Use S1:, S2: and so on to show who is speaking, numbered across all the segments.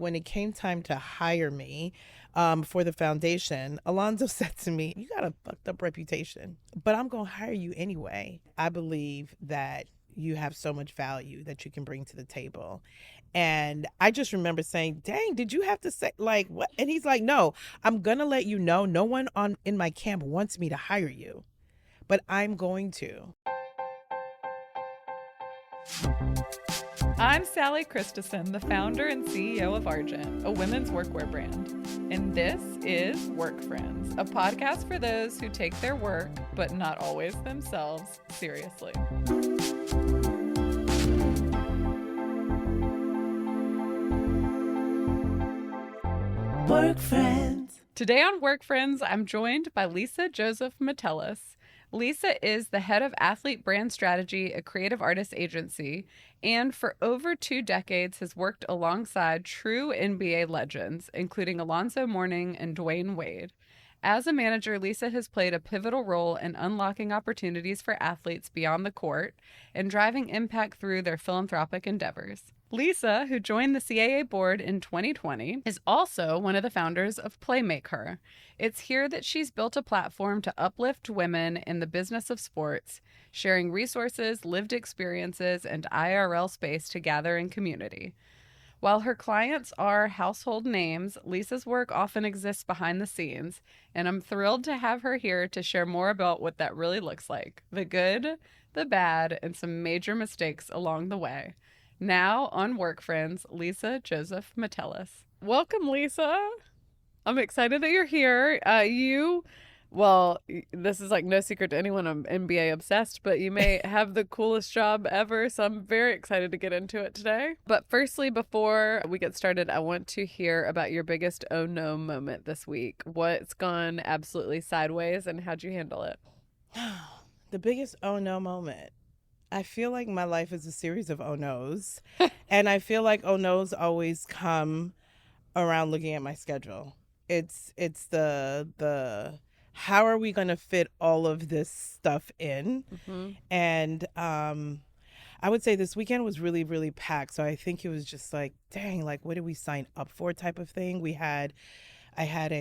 S1: when it came time to hire me for the foundation, Alonzo said to me, "You got a fucked up reputation, but I'm going to hire you anyway. I believe that you have so much value that you can bring to the table." And I just remember saying, "Dang, did you have to say like what?" And he's like, "No, I'm going to let you know no one on in my camp wants me to hire you, but I'm going to."
S2: I'm Sally Christensen, the founder and CEO of Argent, a women's workwear brand. And this is Work Friends, a podcast for those who take their work, but not always themselves, seriously.
S1: Work Friends.
S2: Today on Work Friends, I'm joined by Lisa Joseph Metelus. Lisa is the head of athlete brand strategy at Creative Artists Agency, and for over 2 decades has worked alongside true NBA legends, including Alonzo, Mourning, and Dwyane Wade. As a manager, Lisa has played a pivotal role in unlocking opportunities for athletes beyond the court and driving impact through their philanthropic endeavors. Lisa, who joined the CAA board in 2020, is also one of the founders of Playmake Her. It's here that she's built a platform to uplift women in the business of sports, sharing resources, lived experiences, and IRL space to gather in community. While her clients are household names, Lisa's work often exists behind the scenes, and I'm thrilled to have her here to share more about what that really looks like, the good, the bad, and some major mistakes along the way. Now on Work Friends, Lisa Joseph Metelus. Welcome, Lisa. I'm excited that you're here. This is like no secret to anyone, I'm NBA obsessed, but you may have the coolest job ever, so I'm very excited to get into it today. But firstly, before we get started, I want to hear about your biggest oh no moment this week. What's gone absolutely sideways and how'd you handle it?
S1: The biggest oh no moment. I feel like my life is a series of oh no's. And I feel like oh no's always come around looking at my schedule. It's the how are we going to fit all of this stuff in?
S2: Mm-hmm.
S1: And I would say this weekend was really, really packed. So I think it was just like, dang, like what did we sign up for type of thing? I had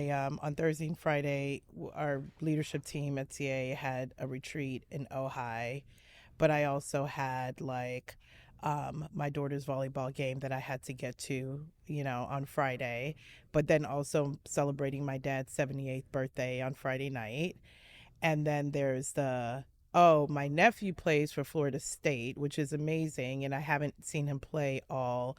S1: on Thursday and Friday, our leadership team at CA had a retreat in Ojai. But I also had like my daughter's volleyball game that I had to get to, on Friday. But then also celebrating my dad's 78th birthday on Friday night. And then there's my nephew plays for Florida State, which is amazing. And I haven't seen him play all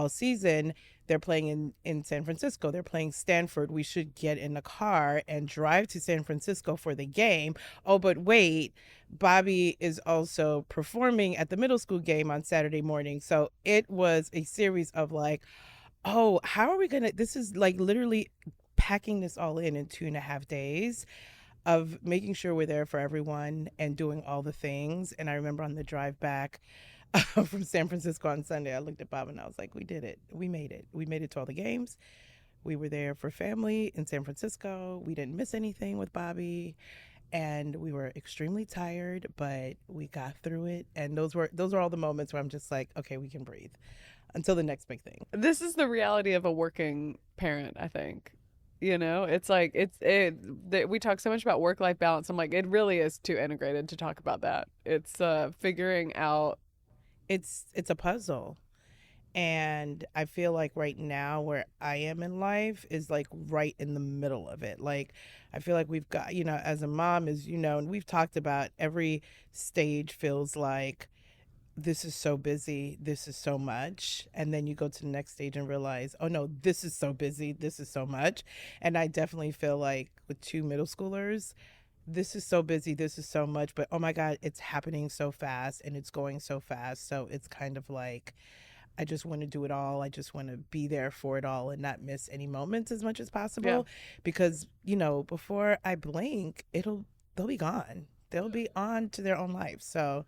S1: season. They're playing in San Francisco. They're playing Stanford. We should get in the car and drive to San Francisco for the game. Oh, but wait, Bobby is also performing at the middle school game on Saturday morning. So it was a series of like, oh, how are we going to, this is like literally packing this all in 2.5 days of making sure we're there for everyone and doing all the things. And I remember on the drive back from San Francisco on Sunday, I looked at Bob and I was like, we did it. We made it. We made it to all the games. We were there for family in San Francisco. We didn't miss anything with Bobby. And we were extremely tired, but we got through it. And those were all the moments where I'm just like, okay, we can breathe until the next big thing.
S2: This is the reality of a working parent, I think. It's like we talk so much about work-life balance. I'm like, it really is too integrated to talk about that. It's figuring out.
S1: It's a puzzle. And I feel like right now where I am in life is like right in the middle of it. Like, I feel like we've got, as a mom, and we've talked about every stage feels like this is so busy, this is so much. And then you go to the next stage and realize, oh no, this is so busy, this is so much. And I definitely feel like with 2 middle schoolers, this is so busy, this is so much, but oh my God, it's happening so fast and it's going so fast. So it's kind of like, I just want to do it all. I just want to be there for it all and not miss any moments as much as possible. Yeah. Because, before I blink, they'll be gone. They'll be on to their own life. So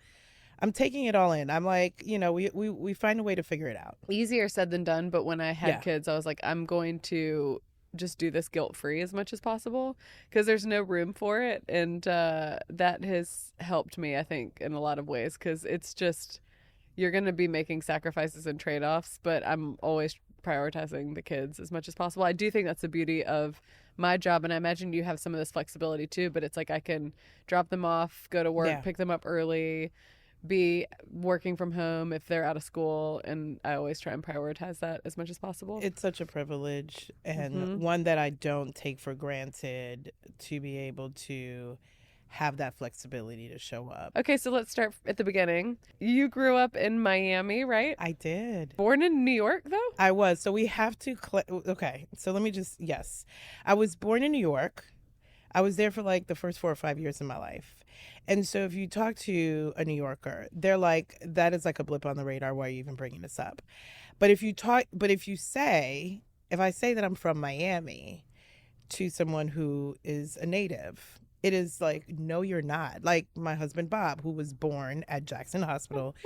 S1: I'm taking it all in. I'm like, we find a way to figure it out.
S2: Easier said than done. But when I had kids, I was like, I'm going to just do this guilt-free as much as possible because there's no room for it. And that has helped me, I think, in a lot of ways because it's just, you're going to be making sacrifices and trade-offs, but I'm always prioritizing the kids as much as possible. I do think that's the beauty of my job, and I imagine you have some of this flexibility too, but it's like I can drop them off, go to work,
S1: Yeah.
S2: pick them up early, be working from home if they're out of school, and I always try and prioritize that as much as possible.
S1: It's such a privilege, and
S2: Mm-hmm.
S1: one that I don't take for granted, to be able to have that flexibility to show up.
S2: Okay, so let's start at the beginning. You grew up in Miami, right?
S1: I did.
S2: Born in New York, though?
S1: I was. So we have to. Okay. So let me just. Yes. I was born in New York. I was there for like the first 4 or 5 years of my life. And so if you talk to a New Yorker, they're like, that is like a blip on the radar. Why are you even bringing this up? But if you say, if I say that I'm from Miami to someone who is a native, it is like, no, you're not. Like my husband, Bob, who was born at Jackson Hospital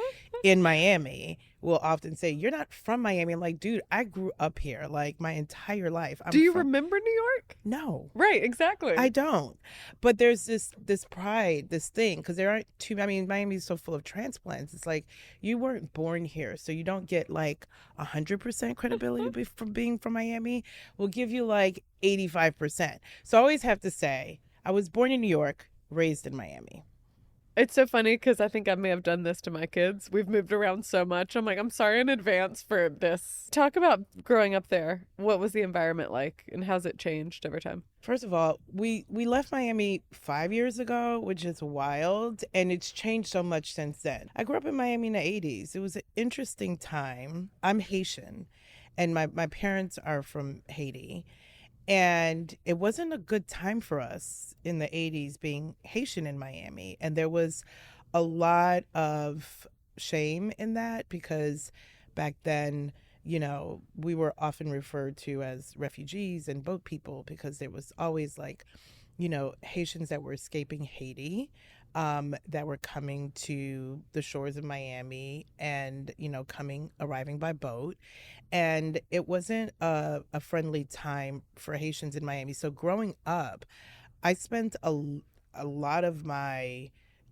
S1: in Miami, will often say, you're not from Miami. I'm like, dude, I grew up here like my entire life.
S2: Do you remember New York?
S1: No.
S2: Right, exactly.
S1: I don't. But there's this pride, this thing, because there aren't too, I mean, Miami's so full of transplants. It's like, you weren't born here, so you don't get like 100% credibility from being from Miami. We'll give you like 85%. So I always have to say, I was born in New York, raised in Miami.
S2: It's so funny because I think I may have done this to my kids. We've moved around so much. I'm like, I'm sorry in advance for this. Talk about growing up there. What was the environment like, and how's it changed over time?
S1: First of all, we left Miami 5 years ago, which is wild, and it's changed so much since then. I grew up in Miami in the 80s. It was an interesting time. I'm Haitian, and my parents are from Haiti. And it wasn't a good time for us in the 80s being Haitian in Miami. And there was a lot of shame in that because back then, you know, we were often referred to as refugees and boat people because there was always like, you know, Haitians that were escaping Haiti, that were coming to the shores of Miami and, you know, arriving by boat. And it wasn't a friendly time for Haitians in Miami. So growing up, I spent a lot of my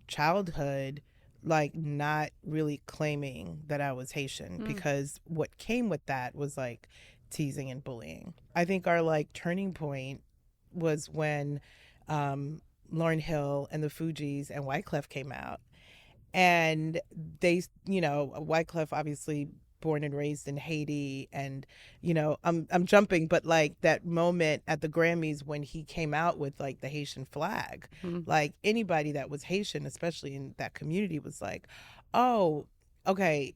S1: childhood like not really claiming that I was Haitian because what came with that was like teasing and bullying. I think our like turning point was when Lauryn Hill and the Fugees and Wyclef came out. And they, you know, Wyclef obviously born and raised in Haiti, and you know, I'm jumping, but like that moment at the Grammys when he came out with like the Haitian flag, like anybody that was Haitian, especially in that community, was like, oh, okay.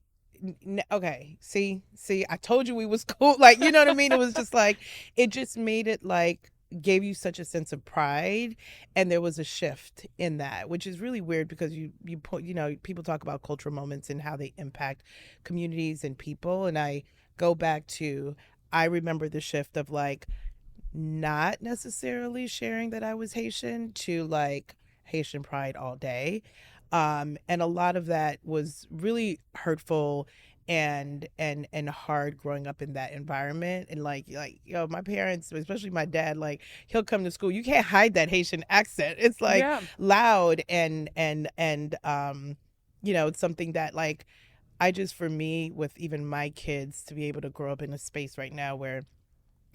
S1: Okay, see, I told you we was cool. Like, you know what I mean? It was just like, it just made it like, gave you such a sense of pride, and there was a shift in that, which is really weird because you know, people talk about cultural moments and how they impact communities and people, and I go back to, I remember the shift of like not necessarily sharing that I was Haitian to like Haitian pride all day, and a lot of that was really hurtful and hard growing up in that environment. And like you know, my parents, especially my dad, like he'll come to school, you can't hide that Haitian accent, it's like loud and you know, it's something that like I just, for me, with even my kids, to be able to grow up in a space right now where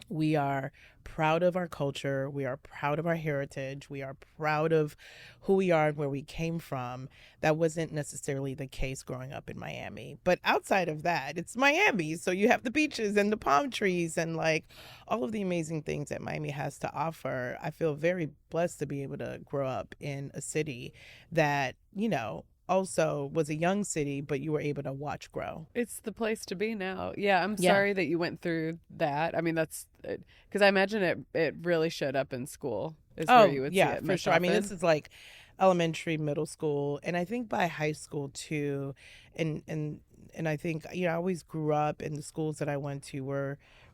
S1: we are proud of our culture, we are proud of our heritage, we are proud of who we are and where we came from. That wasn't necessarily the case growing up in Miami. But outside of that, it's Miami. So you have the beaches and the palm trees and like all of the amazing things that Miami has to offer. I feel very blessed to be able to grow up in a city that, you know, also was a young city, but you were able to watch grow.
S2: It's the place to be now. Yeah, I'm sorry that you went through that. I mean, that's because I imagine it really showed up in school is where you would see it
S1: for sure.
S2: often.
S1: I mean, this is like elementary, middle school, and I think by high school too. And I think, you know, I always grew up in the schools that I went to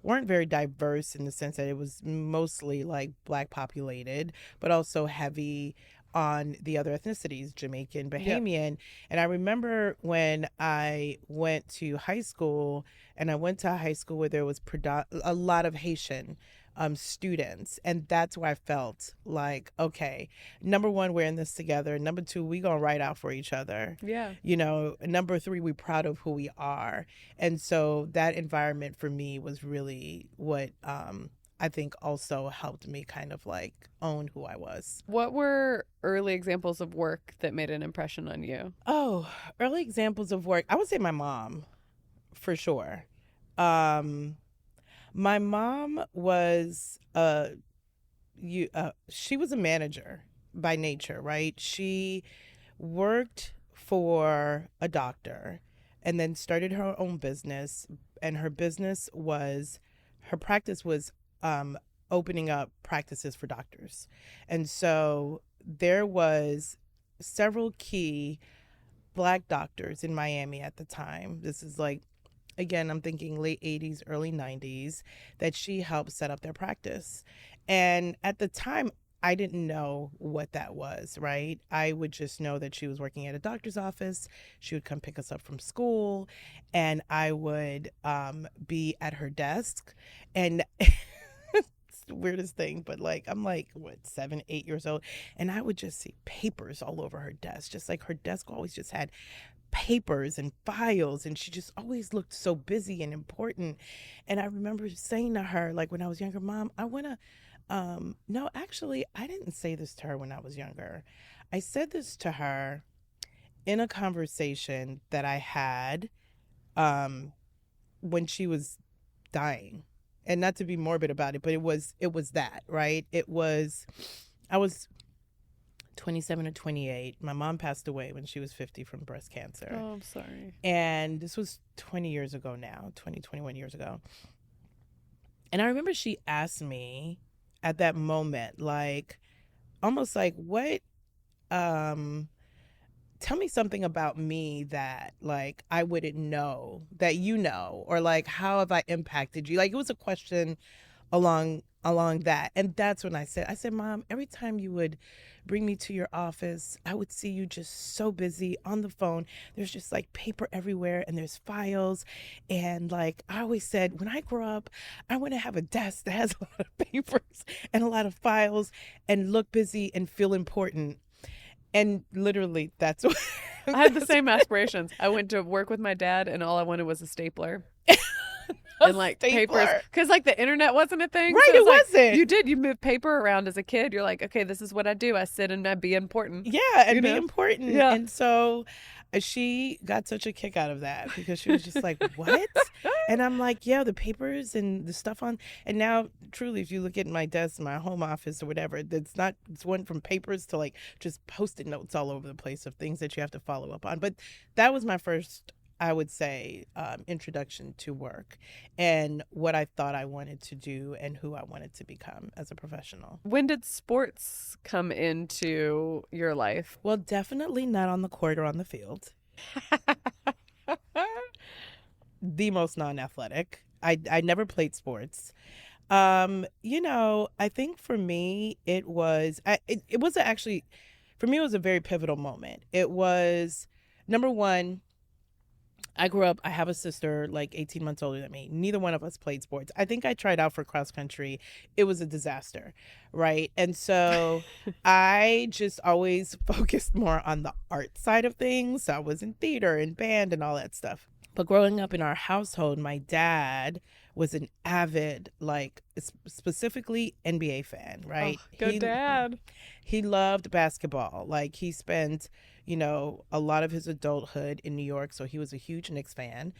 S1: weren't very diverse in the sense that it was mostly like Black populated, but also heavy on the other ethnicities, Jamaican, Bahamian. And I remember when I went to high school, and I went to a high school where there was a lot of Haitian students. And that's where I felt like, okay, number one, we're in this together. Number two, we gonna write out for each other.
S2: Yeah.
S1: Number three, we're proud of who we are. And so that environment for me was really what I think also helped me kind of like own who I was.
S2: What were early examples of work that made an impression on you?
S1: Oh, early examples of work. I would say my mom, for sure. My mom was she was a manager by nature, right? She worked for a doctor and then started her own business, and her practice was opening up practices for doctors. And so there was several key Black doctors in Miami at the time. This is like, again, I'm thinking late 80s, early 90s, that she helped set up their practice. And at the time, I didn't know what that was, right? I would just know that she was working at a doctor's office. She would come pick us up from school, and I would be at her desk. And it's the weirdest thing, but like, I'm like, what, 7, 8 years old? And I would just see papers all over her desk, just like her desk always just had papers and files, and she just always looked so busy and important. And I remember saying to her, like when I was younger, Mom, I want to no, actually, I didn't say this to her when I was younger. I said this to her in a conversation that I had when she was dying. And not to be morbid about it, but it was that, right? I was 27 or 28. My mom passed away when she was 50 from breast cancer.
S2: Oh, I'm sorry.
S1: And this was 20 years ago now, 21 years ago. And I remember she asked me at that moment, like, almost like, what, tell me something about me that, like, I wouldn't know that you know, or like, how have I impacted you? Like, it was a question along that. And that's when I said, Mom, every time you would bring me to your office, I would see you just so busy on the phone. There's just like paper everywhere, and there's files. And like, I always said, when I grow up, I want to have a desk that has a lot of papers and a lot of files and look busy and feel important. And literally, that's what
S2: I had the same aspirations. I went to work with my dad, and all I wanted was a stapler. And like papers, because like the internet wasn't a thing,
S1: right?
S2: So
S1: it wasn't.
S2: You move paper around as a kid. You're like, okay, this is what I do. I sit and I be important.
S1: Yeah, and be important.
S2: Yeah.
S1: And so she got such a kick out of that, because she was just like, what? And I'm like, yeah, the papers and the stuff on. And now, truly, if you look at my desk, my home office or whatever, it's went from papers to like just Post-it notes all over the place of things that you have to follow up on. But that was my first, I would say, introduction to work and what I thought I wanted to do and who I wanted to become as a professional.
S2: When did sports come into your life?
S1: Well, definitely not on the court or on the field. The most non-athletic. I never played sports. I think for me, it was actually, for me, it was a very pivotal moment. It was, number one, I grew up, I have a sister like 18 months older than me. Neither one of us played sports. I think I tried out for cross country. It was a disaster, right? And so I just always focused more on the art side of things. So I was in theater and band and all that stuff. But growing up in our household, my dad was an avid, like, specifically NBA fan, right?
S2: Oh, good dad.
S1: He loved basketball. Like, he spent, a lot of his adulthood in New York, so he was a huge Knicks fan.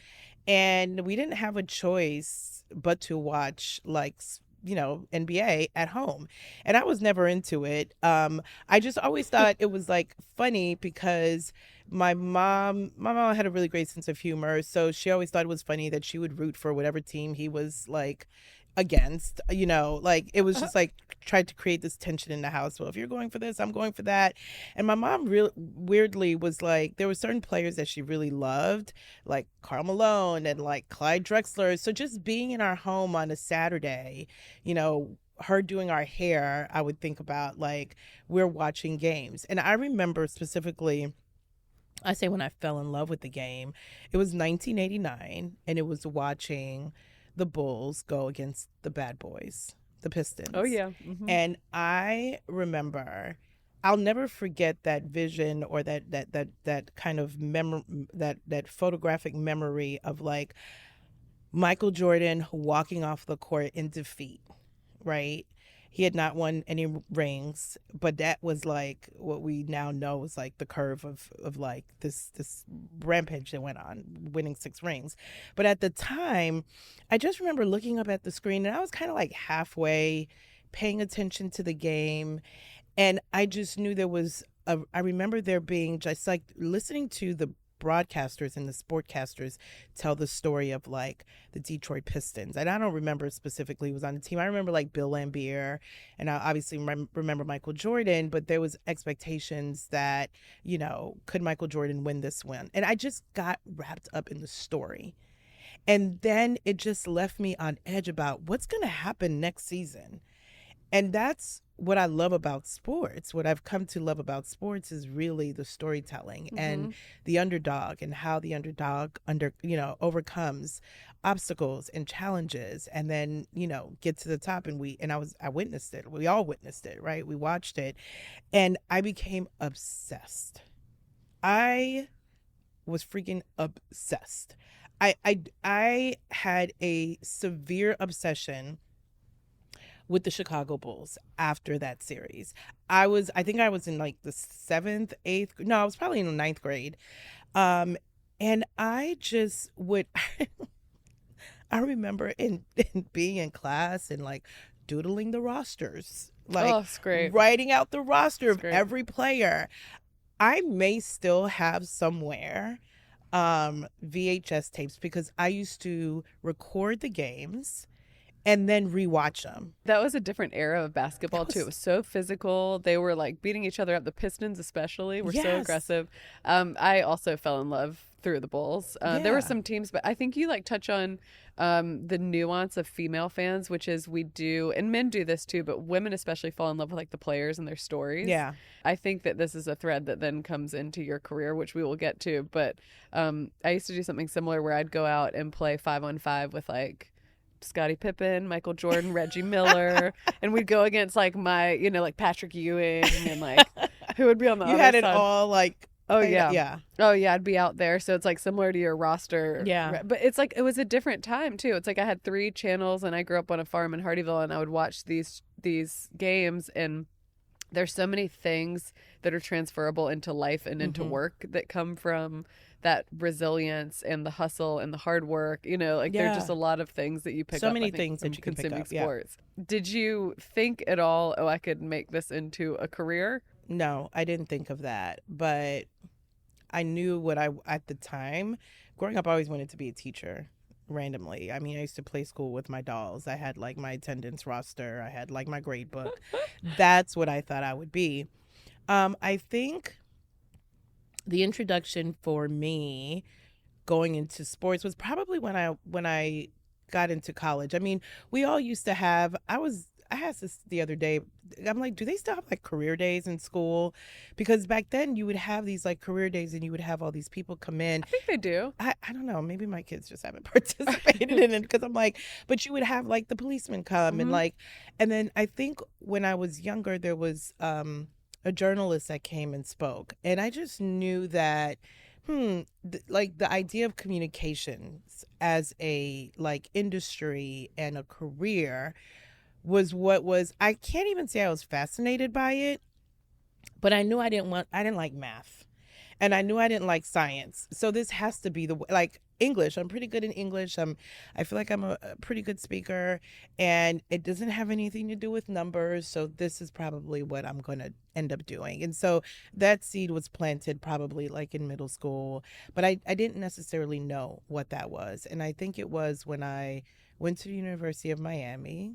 S1: And we didn't have a choice but to watch, like, NBA at home. And I was never into it. I just always thought it was like funny because my mom had a really great sense of humor. So she always thought it was funny that she would root for whatever team he was like against, like it was just like tried to create this tension in the house. Well, if you're going for this, I'm going for that. And my mom really weirdly was like, there were certain players that she really loved, like Karl Malone and like Clyde Drexler. So just being in our home on a Saturday, her doing our hair, I would think about like we're watching games. And I remember specifically, I say when I fell in love with the game, it was 1989, and it was watching the Bulls go against the Bad Boys, the Pistons.
S2: Oh yeah. Mm-hmm.
S1: And I remember, I'll never forget that vision or that kind of that photographic memory of like Michael Jordan walking off the court in defeat, right? He had not won any rings, but that was like what we now know is like the curve of like this rampage that went on, winning 6 rings. But at the time, I just remember looking up at the screen and I was kind of like halfway paying attention to the game. And I just knew I remember there being just like listening to the broadcasters and the sportcasters tell the story of like the Detroit Pistons. And I don't remember specifically who was on the team. I remember like Bill Laimbeer, and I obviously remember Michael Jordan, but there was expectations that, could Michael Jordan win this one? And I just got wrapped up in the story. And then it just left me on edge about what's going to happen next season. And that's what I love about sports. What I've come to love about sports is really the storytelling and the underdog, and how the underdog overcomes obstacles and challenges, and then, get to the top. And I witnessed it. We all witnessed it, right? We watched it, and I became obsessed. I was freaking obsessed. I had a severe obsession with the Chicago Bulls after that series. I think I was in like the 7th, 8th. No, I was probably in the 9th grade. And I just would, I remember in being in class and like doodling the rosters, like
S2: it's great.
S1: Writing out the roster of every player. I may still have somewhere VHS tapes, because I used to record the games and then rewatch them.
S2: That was a different era of basketball too. It was so physical. They were like beating each other up. The Pistons especially were so aggressive. I also fell in love through the Bulls. There were some teams, but I think you like touch on the nuance of female fans, which is we do, and men do this too, but women especially fall in love with like the players and their stories.
S1: Yeah.
S2: I think that this is a thread that then comes into your career, which we will get to. But I used to do something similar where I'd go out and play 5-on-5 with like Scottie Pippen, Michael Jordan, Reggie Miller, and we'd go against like my, like Patrick Ewing, and like who would be on the other side.
S1: You had it all like,
S2: oh yeah. I'd be out there. So it's like similar to your roster.
S1: Yeah.
S2: But it's like, it was a different time too. It's like I had 3 channels and I grew up on a farm in Hardyville, and I would watch these games, and there's so many things that are transferable into life and into work that come from that resilience and the hustle and the hard work. There's just a lot of things that you pick up.
S1: So many things that you can pick up.
S2: Sports. Did you think at all, I could make this into a career?
S1: No, I didn't think of that, but I knew at the time, growing up, I always wanted to be a teacher. Randomly. I mean, I used to play school with my dolls. I had like my attendance roster. I had like my grade book. That's what I thought I would be. I think the introduction for me going into sports was probably when I got into college. I mean, we all used to have, I asked this the other day. I'm like, do they still have like career days in school? Because back then you would have these like career days and you would have all these people come in.
S2: I think they do.
S1: I don't know. Maybe my kids just haven't participated in it, because I'm like, but you would have like the policemen come and like, and then I think when I was younger, there was a journalist that came and spoke. And I just knew that like the idea of communications as a like industry and a career I can't even say I was fascinated by it, but I knew I didn't like math, and I knew I didn't like science. So this has to be like English. I'm pretty good in English. I feel like I'm a pretty good speaker, and it doesn't have anything to do with numbers. So this is probably what I'm going to end up doing. And so that seed was planted probably like in middle school, but I didn't necessarily know what that was. And I think it was when I went to the University of Miami.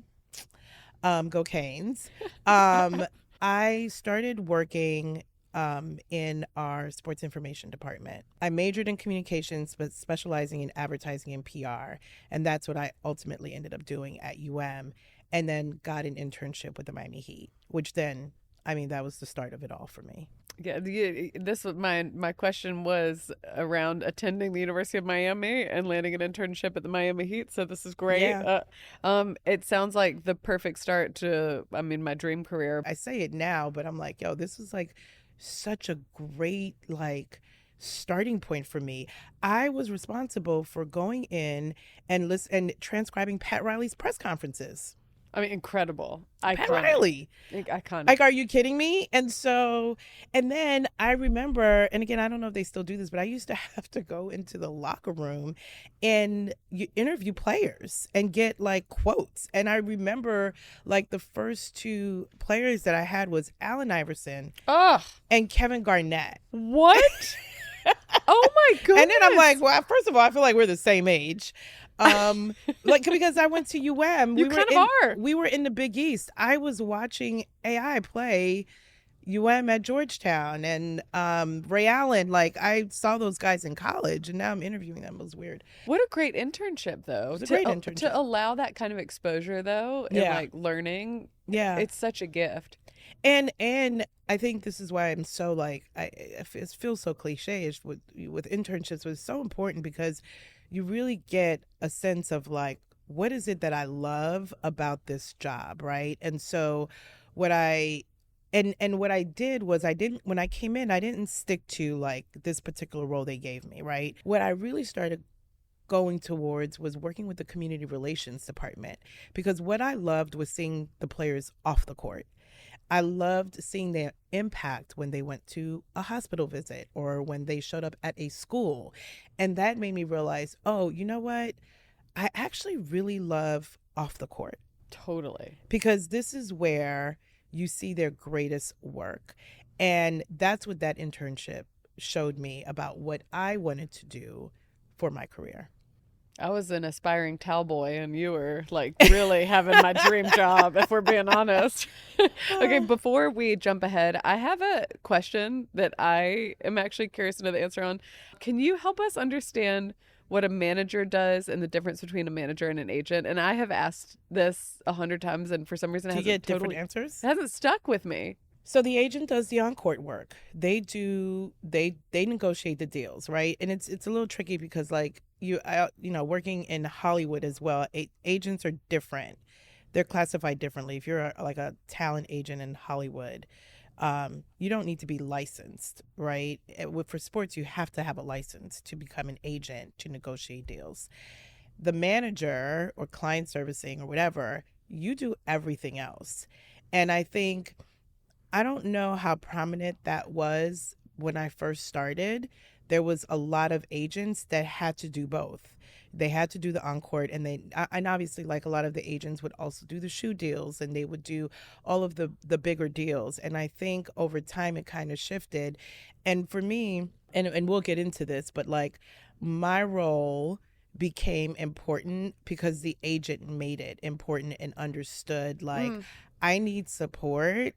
S1: Go Canes. I started working in our sports information department. I majored in communications, but specializing in advertising and PR. And that's what I ultimately ended up doing at UM, and then got an internship with the Miami Heat, which then, I mean, that was the start of it all for me.
S2: Yeah, this was my question was around attending the University of Miami and landing an internship at the Miami Heat. So this is great.
S1: Yeah.
S2: It sounds like the perfect start to, I mean, my dream career.
S1: I say it now, but I'm like, yo, this was like such a great like starting point for me. I was responsible for going in and and transcribing Pat Riley's press conferences.
S2: I mean, incredible,
S1: Pat
S2: iconic,
S1: Riley.
S2: iconic.
S1: Like, are you kidding me? And so, and then I remember, and again, I don't know if they still do this, but I used to have to go into the locker room and you interview players and get like quotes. And I remember like the first two players that I had was Allen Iverson
S2: Oh,
S1: and Kevin Garnett.
S2: what? Oh my goodness!
S1: And then I'm like, well, first of all, I feel like we're the same age. Like because I went to UM.
S2: You kind of are.
S1: We were in the Big East. I was watching AI play UM at Georgetown and Ray Allen. Like I saw those guys in college, and now I'm interviewing them. It was weird.
S2: What a great internship, though.
S1: It was a great internship.
S2: To allow that kind of exposure, though, and
S1: Yeah.
S2: like learning.
S1: Yeah,
S2: It's such a gift.
S1: and I think this is why I'm so like it feels so cliche-ish with internships, but it's so important because you really get a sense of like what is it that I love about this job, right? And so what I and what I did was I didn't when I came in, I didn't stick to like this particular role they gave me, right? What I really started going towards was working with the community relations department because what I loved was seeing the players off the court. I loved seeing their impact when they went to a hospital visit or when they showed up at a school. And that made me realize, oh, you know what? I actually really love off the court
S2: Totally.
S1: because this is where you see their greatest work. And that's what that internship showed me about what I wanted to do for my career.
S2: I was an aspiring towboy, and you were like really having my dream job, if we're being honest. Okay, before we jump ahead, I have a question that I am actually curious to know the answer on. Can you help us understand what a manager does and the difference between a manager and an agent? And I have asked this 100 times, and for some reason,
S1: Do you get different answers?
S2: It hasn't stuck with me.
S1: So the agent does the on-court work. They negotiate the deals, right? And it's a little tricky because like you know working in Hollywood as well, agents are different. They're classified differently. If you're like a talent agent in Hollywood, you don't need to be licensed, right? For sports, you have to have a license to become an agent to negotiate deals. The manager or client servicing or whatever, you do everything else. And I don't know how prominent that was when I first started. There was a lot of agents that had to do both. They had to do the on-court and obviously like a lot of the agents would also do the shoe deals and they would do all of the bigger deals. And I think over time it kind of shifted. And for me, and we'll get into this, but like my role became important because the agent made it important and understood like I need support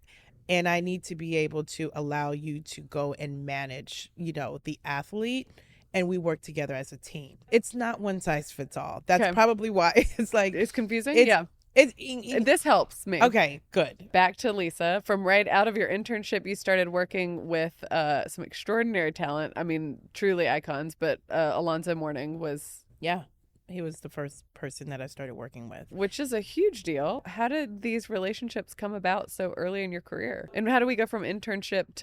S1: and I need to be able to allow you to go and manage, the athlete. And we work together as a team. It's not one size fits all. That's probably why it's like
S2: it's confusing. Yeah. This helps me.
S1: Okay, good.
S2: Back to Lisa. From right out of your internship, you started working with some extraordinary talent. I mean, truly icons. But Alonzo Mourning was...
S1: Yeah. He was the first person that I started working with.
S2: Which is a huge deal. How did these relationships come about so early in your career? And how do we go from internship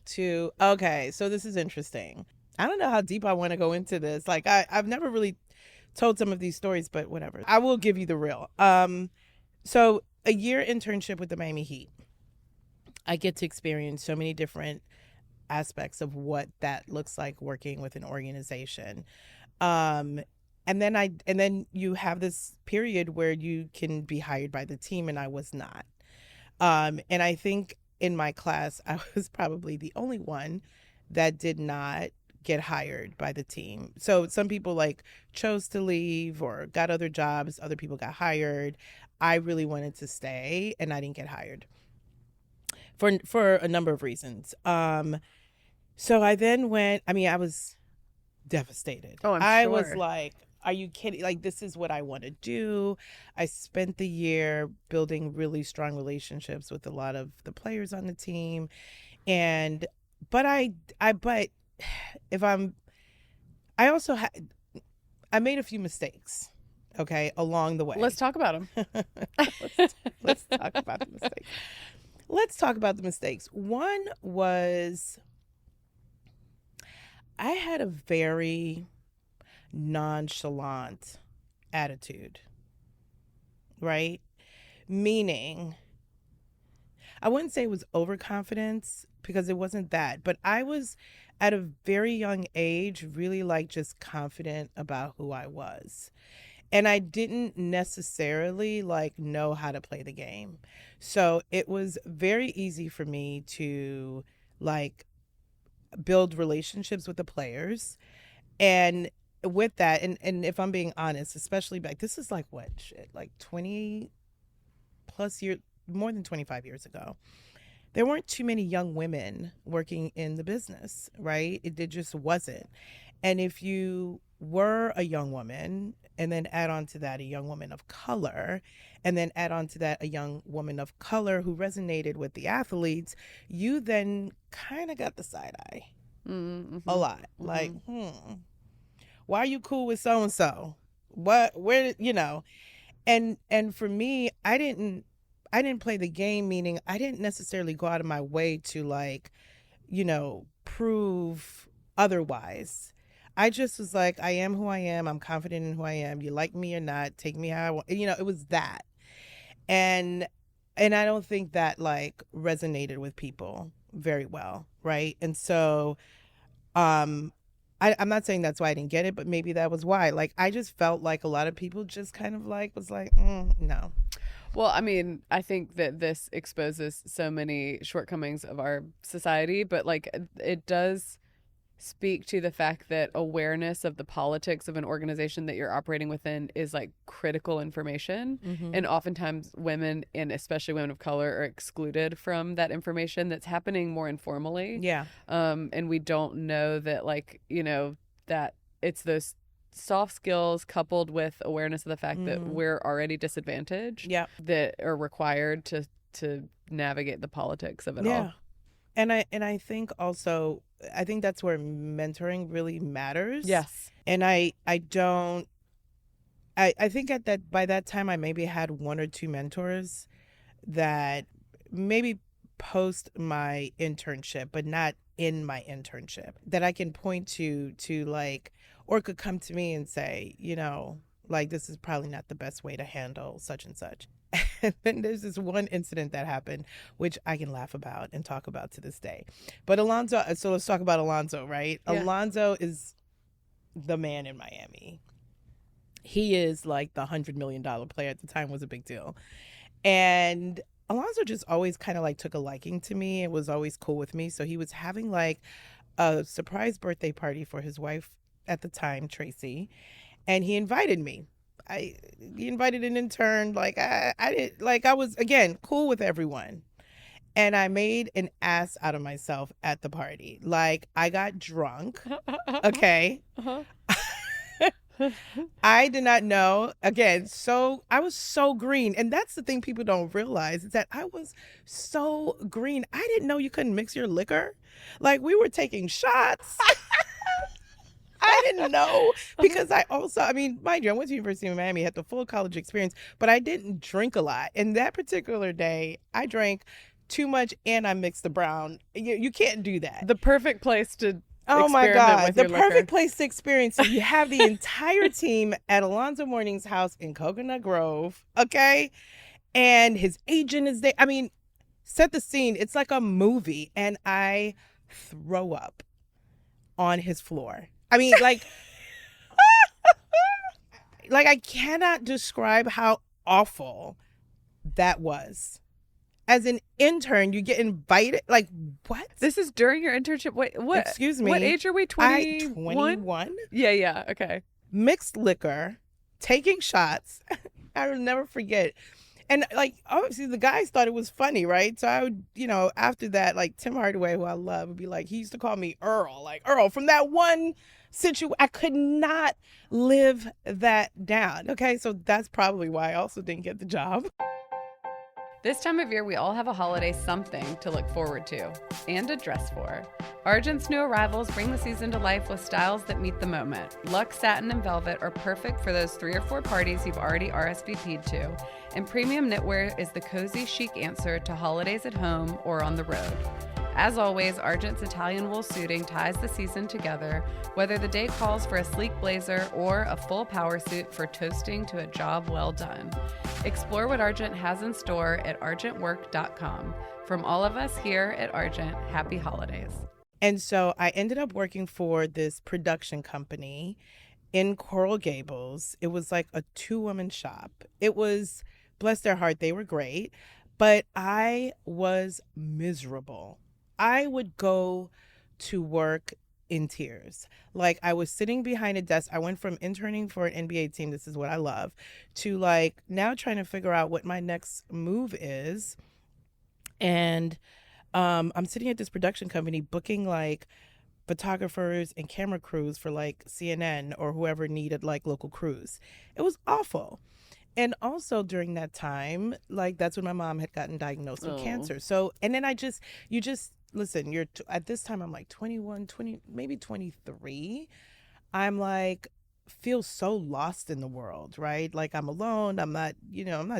S2: to...
S1: Okay, so this is interesting. I don't know how deep I want to go into this. Like, I've never really told some of these stories, but whatever. I will give you the real. So a year internship with the Miami Heat. I get to experience so many different aspects of what that looks like working with an organization. And then you have this period where you can be hired by the team, and I was not. And I think in my class, I was probably the only one that did not get hired by the team. So some people like chose to leave or got other jobs. Other people got hired. I really wanted to stay, and I didn't get hired for a number of reasons. So I then went. I mean, I was devastated.
S2: Oh, I'm
S1: I
S2: sure.
S1: was like, are you kidding? Like, this is what I want to do. I spent the year building really strong relationships with a lot of the players on the team. but but if I also I made a few mistakes, okay, along the way.
S2: Let's talk about them.
S1: Let's talk about the mistakes. Let's talk about the mistakes. One was I had a very nonchalant attitude, right? Meaning, I wouldn't say it was overconfidence because it wasn't that, but I was at a very young age really like just confident about who I was. And I didn't necessarily like know how to play the game. So it was very easy for me to like build relationships with the players. And with that, and if I'm being honest, especially back, this is like what shit, like 20 plus years, more than 25 years ago. There weren't too many young women working in the business, right? It just wasn't. And if you were a young woman, and then add on to that a young woman of color, and then add on to that a young woman of color who resonated with the athletes, you then kind of got the side eye a lot. Like, why are you cool with so and so? What? Where? You know? And for me, I didn't play the game. Meaning, I didn't necessarily go out of my way to like, prove otherwise. I just was like, I am who I am. I'm confident in who I am. You like me or not, take me how I want. It was that. And I don't think that like resonated with people very well, right? And so I'm not saying that's why I didn't get it, but maybe that was why. Like, I just felt like a lot of people just kind of like was like, no.
S2: Well, I mean, I think that this exposes so many shortcomings of our society, but like it does speak to the fact that awareness of the politics of an organization that you're operating within is like critical information. And oftentimes women, and especially women of color, are excluded from that information that's happening more informally.
S1: Yeah.
S2: And we don't know that, like, that it's those soft skills coupled with awareness of the fact that we're already disadvantaged that are required to navigate the politics of it all.
S1: And I think also, I think that's where mentoring really matters.
S2: Yes.
S1: And I think by that time I maybe had one or two mentors that maybe post my internship, but not in my internship, that I can point to like, or could come to me and say, like, this is probably not the best way to handle such and such. And then there's this one incident that happened, which I can laugh about and talk about to this day. But Alonzo, so let's talk about Alonzo, right? Yeah. Alonzo is the man in Miami. He is like the $100 million player. At the time was a big deal. And Alonzo just always kind of like took a liking to me and was always cool with me. So he was having like a surprise birthday party for his wife at the time, Tracy. And he invited me. He invited an intern. Like I didn't, like, I was, again, cool with everyone. And I made an ass out of myself at the party. Like, I got drunk. Okay. I did not know. Again, so I was so green. And that's the thing people don't realize, is that I was so green. I didn't know you couldn't mix your liquor. Like, we were taking shots. I didn't know, because mind you, I went to University of Miami, had the full college experience, but I didn't drink a lot. And that particular day, I drank too much and I mixed the brown. You can't do that.
S2: The perfect place to
S1: Oh my God, the perfect
S2: liquor.
S1: place to experience it. You have the entire team at Alonzo Mourning's house in Coconut Grove, okay? And his agent is there. I mean, set the scene. It's like a movie. And I throw up on his floor. I mean, like, like, I cannot describe how awful that was. As an intern, you get invited. Like, what?
S2: This is during your internship. Wait, what?
S1: Excuse me.
S2: What age are we? 21?
S1: 21.
S2: Yeah. Okay.
S1: Mixed liquor, taking shots. I will never forget. And, like, obviously the guys thought it was funny, right? So I would, after that, like, Tim Hardaway, who I love, would be like, he used to call me Earl. Like, Earl, from that one situation, I could not live that down. Okay, so that's probably why I also didn't get the job.
S2: This time of year, we all have a holiday something to look forward to and a dress for. Argent's new arrivals bring the season to life with styles that meet the moment. Luxe satin and velvet are perfect for those 3 or 4 parties you've already RSVP'd to, and premium knitwear is the cozy, chic answer to holidays at home or on the road. As always, Argent's Italian wool suiting ties the season together, whether the day calls for a sleek blazer or a full power suit for toasting to a job well done. Explore what Argent has in store at argentwork.com. From all of us here at Argent, happy holidays.
S1: And so I ended up working for this production company in Coral Gables. It was like a 2-woman shop. It was, bless their heart, they were great, but I was miserable. I would go to work in tears. Like, I was sitting behind a desk. I went from interning for an NBA team, this is what I love, to like now trying to figure out what my next move is. And I'm sitting at this production company booking like photographers and camera crews for like CNN or whoever needed like local crews. It was awful. And also during that time, like that's when my mom had gotten diagnosed with cancer. So, and then you just, listen, at this time, I'm like 21, 20, maybe 23. I'm like, feel so lost in the world, right? Like I'm alone. I'm not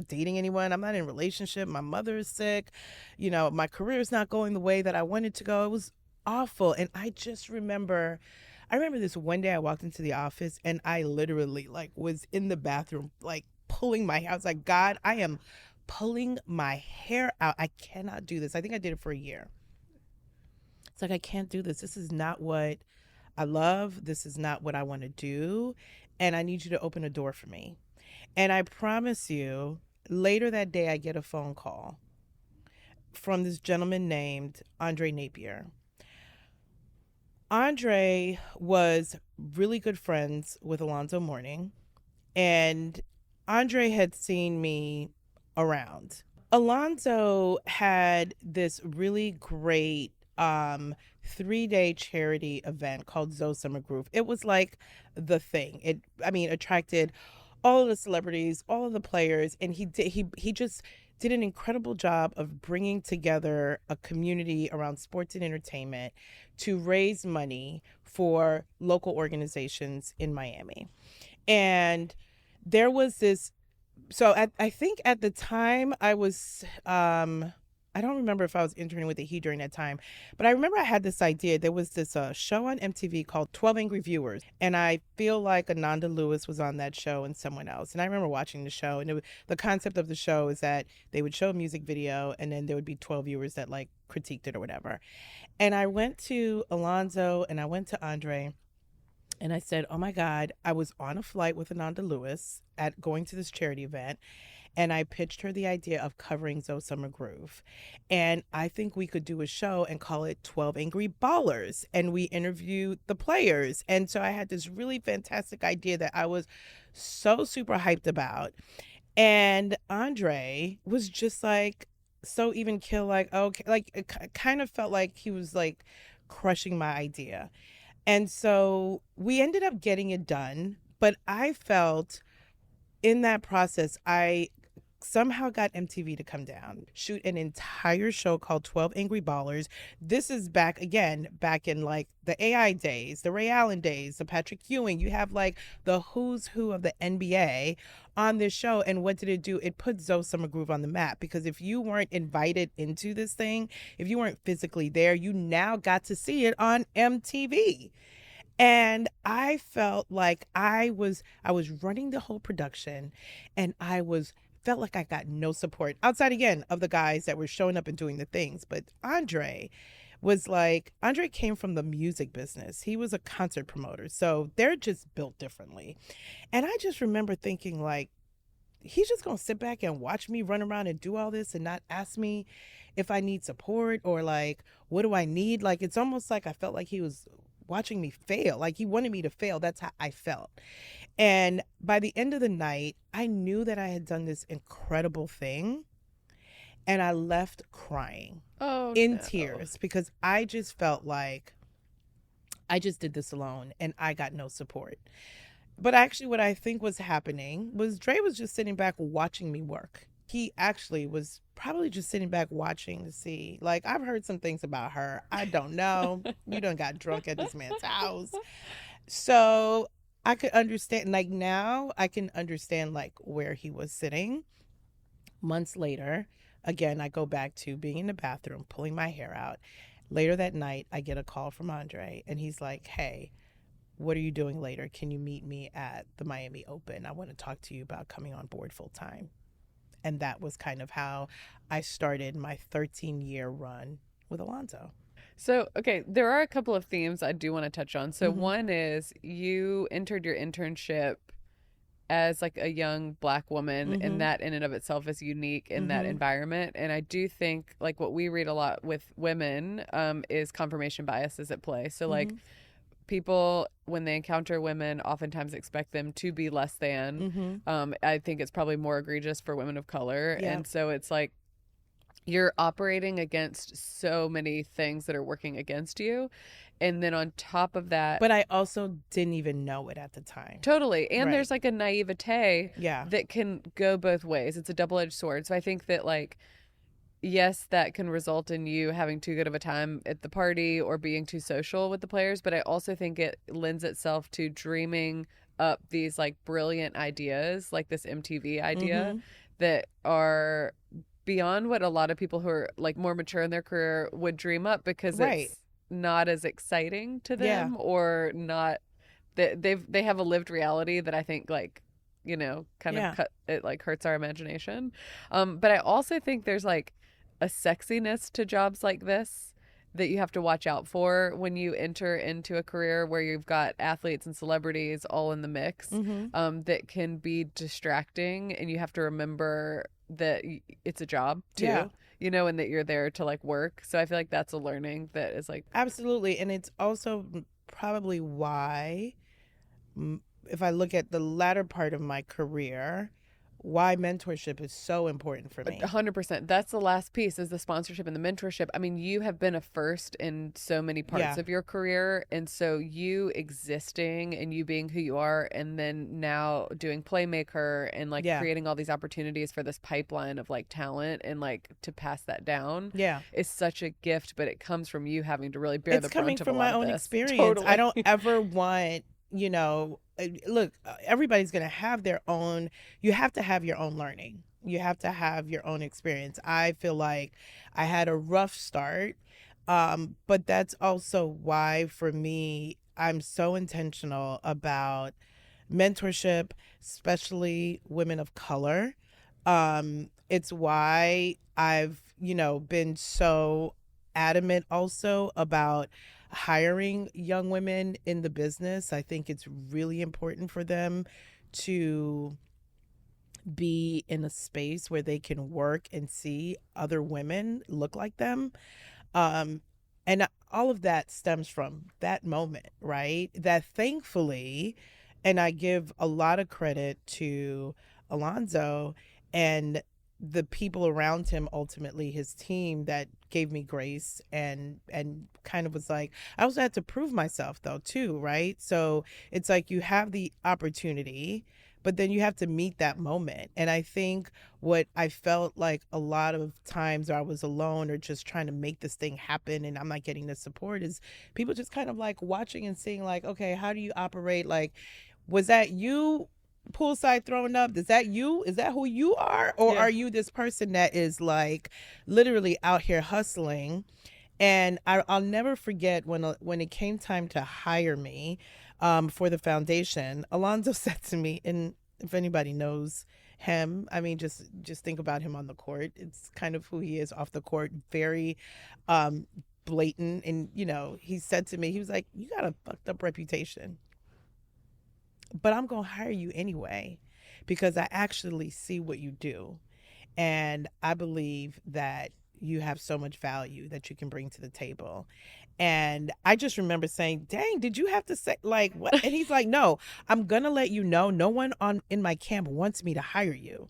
S1: dating anyone. I'm not in a relationship. My mother is sick. My career is not going the way that I wanted to go. It was awful. And I remember this one day I walked into the office and I literally like was in the bathroom, like pulling my hair. I was like, God, I am pulling my hair out. I cannot do this. I think I did it for a year. It's like, I can't do this. This is not what I love. This is not what I want to do. And I need you to open a door for me. And I promise you, later that day, I get a phone call from this gentleman named Andre Napier. Andre was really good friends with Alonzo Mourning. And Andre had seen me around. Alonzo had this really great 3-day charity event called Zoe Summer Groove. It was like the thing. It attracted all of the celebrities, all of the players, and he just did an incredible job of bringing together a community around sports and entertainment to raise money for local organizations in Miami. And there was this, so I think at the time I was, I don't remember if I was interning with the Heat during that time, but I remember I had this idea. There was this show on MTV called 12 Angry Viewers, and I feel like Ananda Lewis was on that show and someone else. And I remember watching the show, and the concept of the show is that they would show a music video, and then there would be 12 viewers that like critiqued it or whatever. And I went to Alonzo and I went to Andre, and I said, oh my God, I was on a flight with Ananda Lewis at going to this charity event. And I pitched her the idea of covering Zoe Summer Groove. And I think we could do a show and call it 12 Angry Ballers. And we interviewed the players. And so I had this really fantastic idea that I was so super hyped about. And Andre was just like, so even kill, like, okay, like it kind of felt like he was like crushing my idea. And so we ended up getting it done. But I felt in that process, I somehow got MTV to come down, shoot an entire show called 12 Angry Ballers. This is back in like the AI days, the Ray Allen days, the Patrick Ewing. You have like the who's who of the NBA on this show. And what did it do? It put Zoe Summer Groove on the map, because if you weren't invited into this thing, if you weren't physically there, you now got to see it on MTV. And I felt like I was running the whole production, and felt like I got no support outside, again, of the guys that were showing up and doing the things. But Andre came from the music business. He was a concert promoter. So they're just built differently. And I just remember thinking, like, he's just going to sit back and watch me run around and do all this and not ask me if I need support or like, what do I need? Like, it's almost like I felt like he was watching me fail. Like, he wanted me to fail. That's how I felt. And by the end of the night, I knew that I had done this incredible thing. And I left crying in tears, because I just felt like I just did this alone and I got no support. But actually what I think was happening was Dre was just sitting back watching me work. he actually was probably just sitting back watching to see. Like, I've heard some things about her. I don't know. You done got drunk at this man's house. So I could understand, like, now I can understand, like, where he was sitting. Months later, again, I go back to being in the bathroom, pulling my hair out. Later that night, I get a call from Andre, and he's like, hey, what are you doing later? Can you meet me at the Miami Open? I want to talk to you about coming on board full time. And that was kind of how I started my 13-year run with Alonzo.
S2: So, okay, there are a couple of themes I do want to touch on. So,
S1: Mm-hmm.
S2: one is you entered your internship as like a young black woman,
S1: Mm-hmm.
S2: and that in and of itself is unique in that
S1: Mm-hmm.
S2: environment. And I do think like what we read a lot with women is confirmation biases at play. So, like,
S1: Mm-hmm.
S2: people when they encounter women oftentimes expect them to be less than.
S1: Mm-hmm.
S2: I think it's probably more egregious for women of color.
S1: Yeah.
S2: And so it's like you're operating against so many things that are working against you. And then on top of that,
S1: But I also didn't even know it at the time.
S2: totally. And
S1: Right.
S2: there's like a naivete
S1: Yeah.
S2: that can go both ways. It's a double-edged sword. So I think that, like, yes, that can result in you having too good of a time at the party or being too social with the players, but I also think it lends itself to dreaming up these like brilliant ideas, like this MTV idea
S1: Mm-hmm.
S2: that are beyond what a lot of people who are like more mature in their career would dream up, because
S1: Right.
S2: it's not as exciting to
S1: Yeah.
S2: them, or not that they have a lived reality that I think, like, you know, kind
S1: Yeah.
S2: of cut it, like hurts our imagination. But I also think there's like a sexiness to jobs like this that you have to watch out for when you enter into a career where you've got athletes and celebrities all in the mix.
S1: Mm-hmm.
S2: That can be distracting, and you have to remember that it's a job too.
S1: Yeah.
S2: You know, and that you're there to like work. So I feel like that's a learning that is like,
S1: Absolutely. And it's also probably why, if I look at the latter part of my career, why mentorship is so important for me.
S2: 100%. That's the last piece, is the sponsorship and the mentorship. I mean, you have been a first in so many parts
S1: Yeah.
S2: of your career. And so you existing and you being who you are, and then now doing Playmaker and like
S1: Yeah.
S2: creating all these opportunities for this pipeline of like talent, and like to pass that down
S1: Yeah.
S2: is such a gift, but it comes from you having to really bear
S1: It's
S2: the brunt
S1: coming
S2: of
S1: from
S2: a
S1: my
S2: lot of
S1: own
S2: this.
S1: experience.
S2: Totally.
S1: I don't ever want, look, everybody's going to have their own, you have to have your own learning. You have to have your own experience. I feel like I had a rough start, but that's also why, for me, I'm so intentional about mentorship, especially women of color. It's why I've, been so adamant also about hiring young women in the business. I think it's really important for them to be in a space where they can work and see other women look like them. And all of that stems from that moment, right? That thankfully, and I give a lot of credit to Alonzo and the people around him, ultimately his team, that gave me grace and kind of was like, I also had to prove myself though too, right? So it's like you have the opportunity, but then you have to meet that moment. And I think what I felt like a lot of times, or I was alone or just trying to make this thing happen and I'm not getting the support, is people just kind of like watching and seeing like, okay, how do you operate? Like, was that you poolside throwing up? Is that you? Is that who you are? Or
S2: Yeah.
S1: are you this person that is like literally out here hustling? And I'll never forget when it came time to hire me for the foundation, Alonzo said to me, and if anybody knows him, I mean, just think about him on the court. It's kind of who he is off the court, very blatant. And, he said to me, he was like, you got a fucked up reputation, but I'm going to hire you anyway because I actually see what you do. And I believe that you have so much value that you can bring to the table. And I just remember saying, dang, did you have to say like what? And he's like, no, I'm going to let you know. No one in my camp wants me to hire you,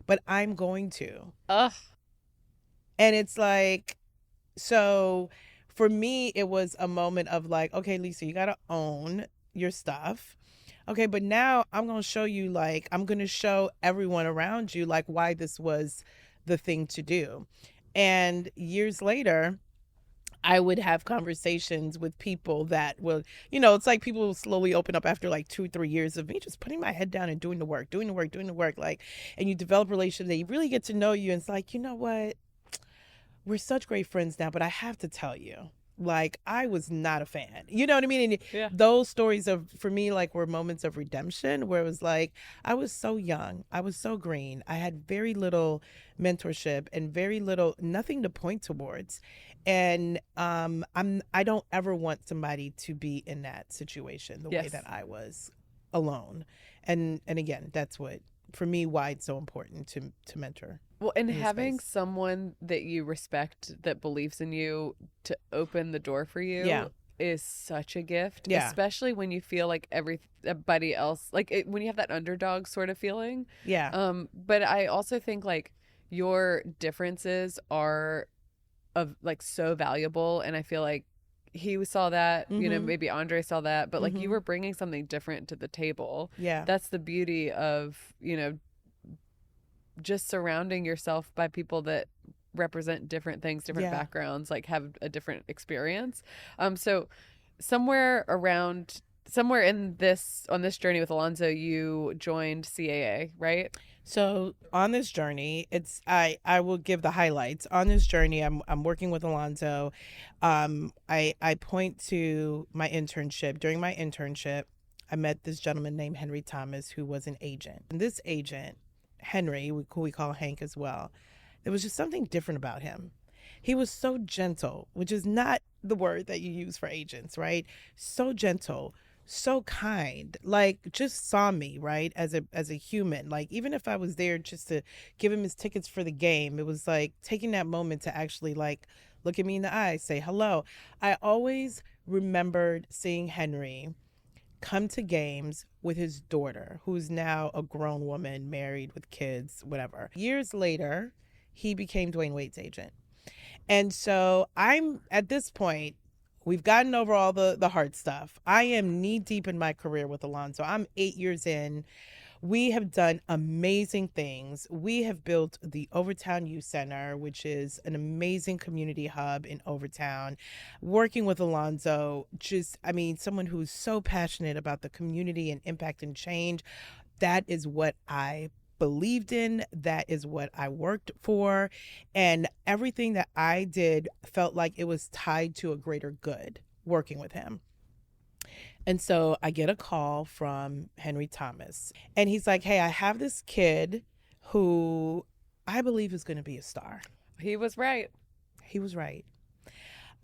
S1: but I'm going to.
S2: Ugh.
S1: And it's like, so for me, it was a moment of like, okay, Lisa, you got to own your stuff. Okay, but now I'm going to show you, like, I'm going to show everyone around you, like, why this was the thing to do. And years later, I would have conversations with people that will, it's like people will slowly open up after like 2, 3 years of me just putting my head down and doing the work, doing the work, doing the work. Like, and you develop relationships, they really get to know you. And it's like, you know what? We're such great friends now, but I have to tell you, like, I was not a fan. You know what I mean? And
S2: Yeah.
S1: those stories of, for me, like, were moments of redemption where it was like, I was so young. I was so green. I had very little mentorship and very little, nothing to point towards. And I don't ever want somebody to be in that situation the way
S2: Yes.
S1: that I was, alone. And again, that's what, for me, why it's so important to mentor.
S2: Well, and
S1: in this
S2: having
S1: space.
S2: someone that you respect that believes in you to open the door for you
S1: Yeah.
S2: is such a gift,
S1: Yeah.
S2: especially when you feel like everybody else, like when you have that underdog sort of feeling.
S1: Yeah.
S2: But I also think like your differences are of like so valuable, and I feel like he saw that,
S1: Mhm.
S2: maybe Andre saw that, but like you
S1: Mhm.
S2: were bringing something different to the table.
S1: Yeah.
S2: That's the beauty of, just surrounding yourself by people that represent different things, different
S1: Yeah.
S2: backgrounds, like have a different experience. So somewhere in this on this journey with Alonzo, you joined CAA, right?
S1: So on this journey, it's I will give the highlights. On this journey, I'm working with Alonzo. I point to my internship. During my internship, I met this gentleman named Henry Thomas, who was an agent. And this agent, Henry, who we call Hank as well, there was just something different about him. He was so gentle, which is not the word that you use for agents, right? So gentle, so kind, like just saw me, right, as a human. Like, even if I was there just to give him his tickets for the game, it was like taking that moment to actually, like, look at me in the eye, say hello. I always remembered seeing Henry come to games with his daughter, who's now a grown woman, married with kids, whatever. Years later, he became Dwayne Wade's agent. And so I'm at this point, we've gotten over all the hard stuff. I am knee deep in my career with Alonzo. I'm 8 years in. We have done amazing things. We have built the Overtown Youth Center, which is an amazing community hub in Overtown. Working with Alonzo, someone who's so passionate about the community and impact and change. That is what I believed in. That is what I worked for. And everything that I did felt like it was tied to a greater good working with him. And so I get a call from Henry Thomas, and he's like, hey, I have this kid who I believe is going to be a star.
S2: He was right.
S1: He was right.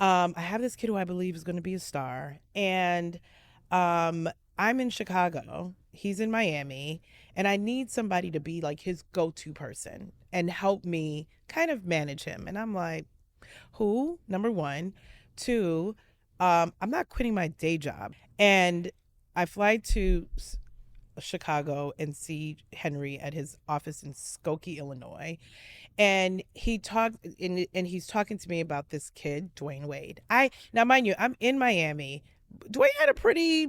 S1: I have this kid who I believe is going to be a star. And I'm in Chicago. He's in Miami. And I need somebody to be like his go-to person and help me kind of manage him. And I'm like, who? Number one. Two, I'm not quitting my day job. And I fly to Chicago and see Henry at his office in Skokie, Illinois. And he's talking to me about this kid, Dwyane Wade. Now mind you, I'm in Miami. Dwyane had a pretty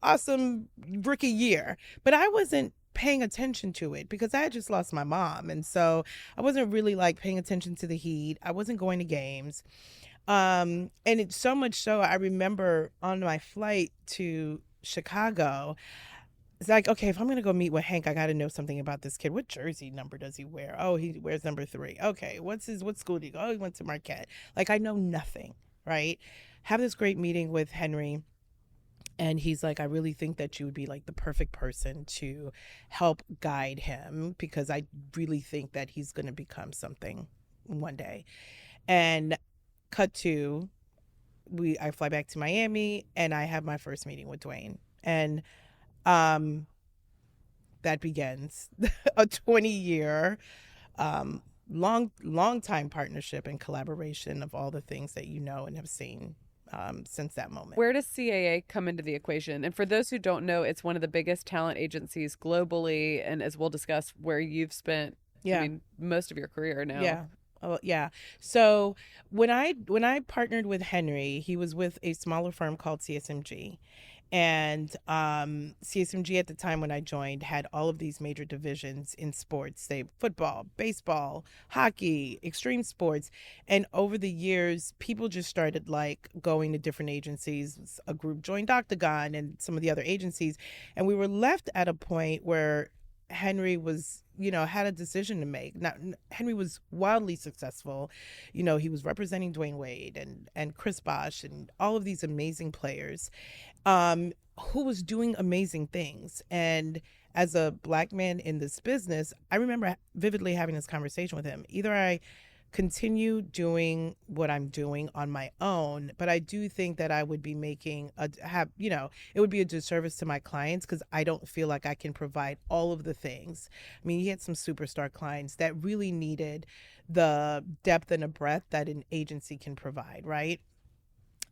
S1: awesome rookie year, but I wasn't paying attention to it because I had just lost my mom. And so I wasn't really like paying attention to the Heat. I wasn't going to games. And it's so much so I remember on my flight to Chicago, it's like, okay, if I'm gonna go meet with Hank, I gotta know something about this kid. What jersey number does he wear? Oh, he wears number 3. Okay, what school did he go? Oh, he went to Marquette. Like, I know nothing, right? Have this great meeting with Henry, and he's like, I really think that you would be like the perfect person to help guide him because I really think that he's gonna become something one day. And cut to, I fly back to Miami and I have my first meeting with Dwyane. And that begins a 20-year long time partnership and collaboration of all the things that you know and have seen since that moment.
S2: Where does CAA come into the equation? And for those who don't know, it's one of the biggest talent agencies globally, and as we'll discuss, where you've spent most of your career now.
S1: Yeah. Oh, yeah. So when I partnered with Henry, he was with a smaller firm called CSMG. And CSMG at the time when I joined had all of these major divisions in sports. They football, baseball, hockey, extreme sports. And over the years, people just started like going to different agencies. A group joined Octagon and some of the other agencies. And we were left at a point where Henry was, had a decision to make. Now, Henry was wildly successful. He was representing Dwayne Wade and Chris Bosh and all of these amazing players, who was doing amazing things. And as a black man in this business, I remember vividly having this conversation with him. Either I continue doing what I'm doing on my own, but I do think that I would be it would be a disservice to my clients because I don't feel like I can provide all of the things. I mean, he had some superstar clients that really needed the depth and a breadth that an agency can provide, right?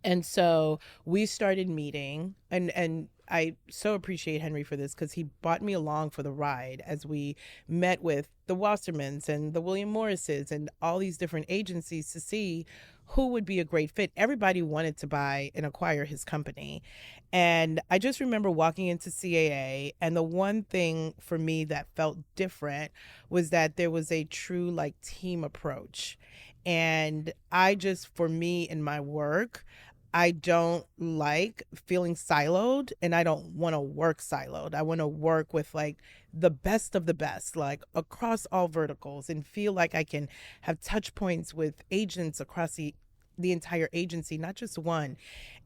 S1: And so we started meeting, and I so appreciate Henry for this because he brought me along for the ride as we met with the Wassermans and the William Morrises and all these different agencies to see who would be a great fit. Everybody wanted to buy and acquire his company. And I just remember walking into CAA, and the one thing for me that felt different was that there was a true like team approach. And for me in my work, I don't like feeling siloed, and I don't want to work siloed. I want to work with like the best of the best, like across all verticals, and feel like I can have touch points with agents across the entire agency, not just one.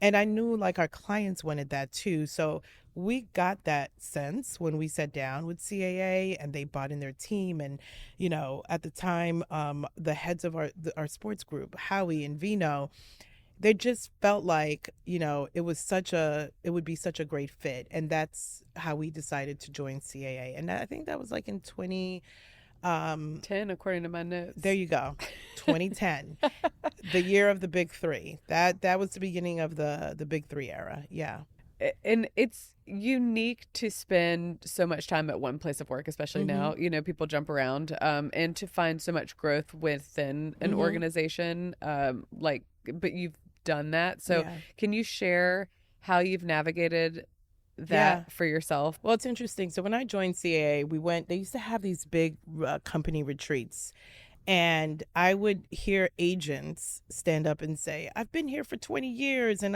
S1: And I knew like our clients wanted that too. So we got that sense when we sat down with CAA and they bought in their team. And, at the time, the heads of our sports group, Howie and Vino, they just felt like, it would be such a great fit. And that's how we decided to join CAA. And I think that was like in
S2: 10, according to my notes.
S1: There you go. 2010, the year of the big three. That was the beginning of the big three era. Yeah.
S2: And it's unique to spend so much time at one place of work, especially now. People jump around, and to find so much growth within an organization, but you've done that. So Can you share how you've navigated that for yourself?
S1: Well, it's interesting. So when I joined CAA, they used to have these big company retreats. And I would hear agents stand up and say, I've been here for 20 years and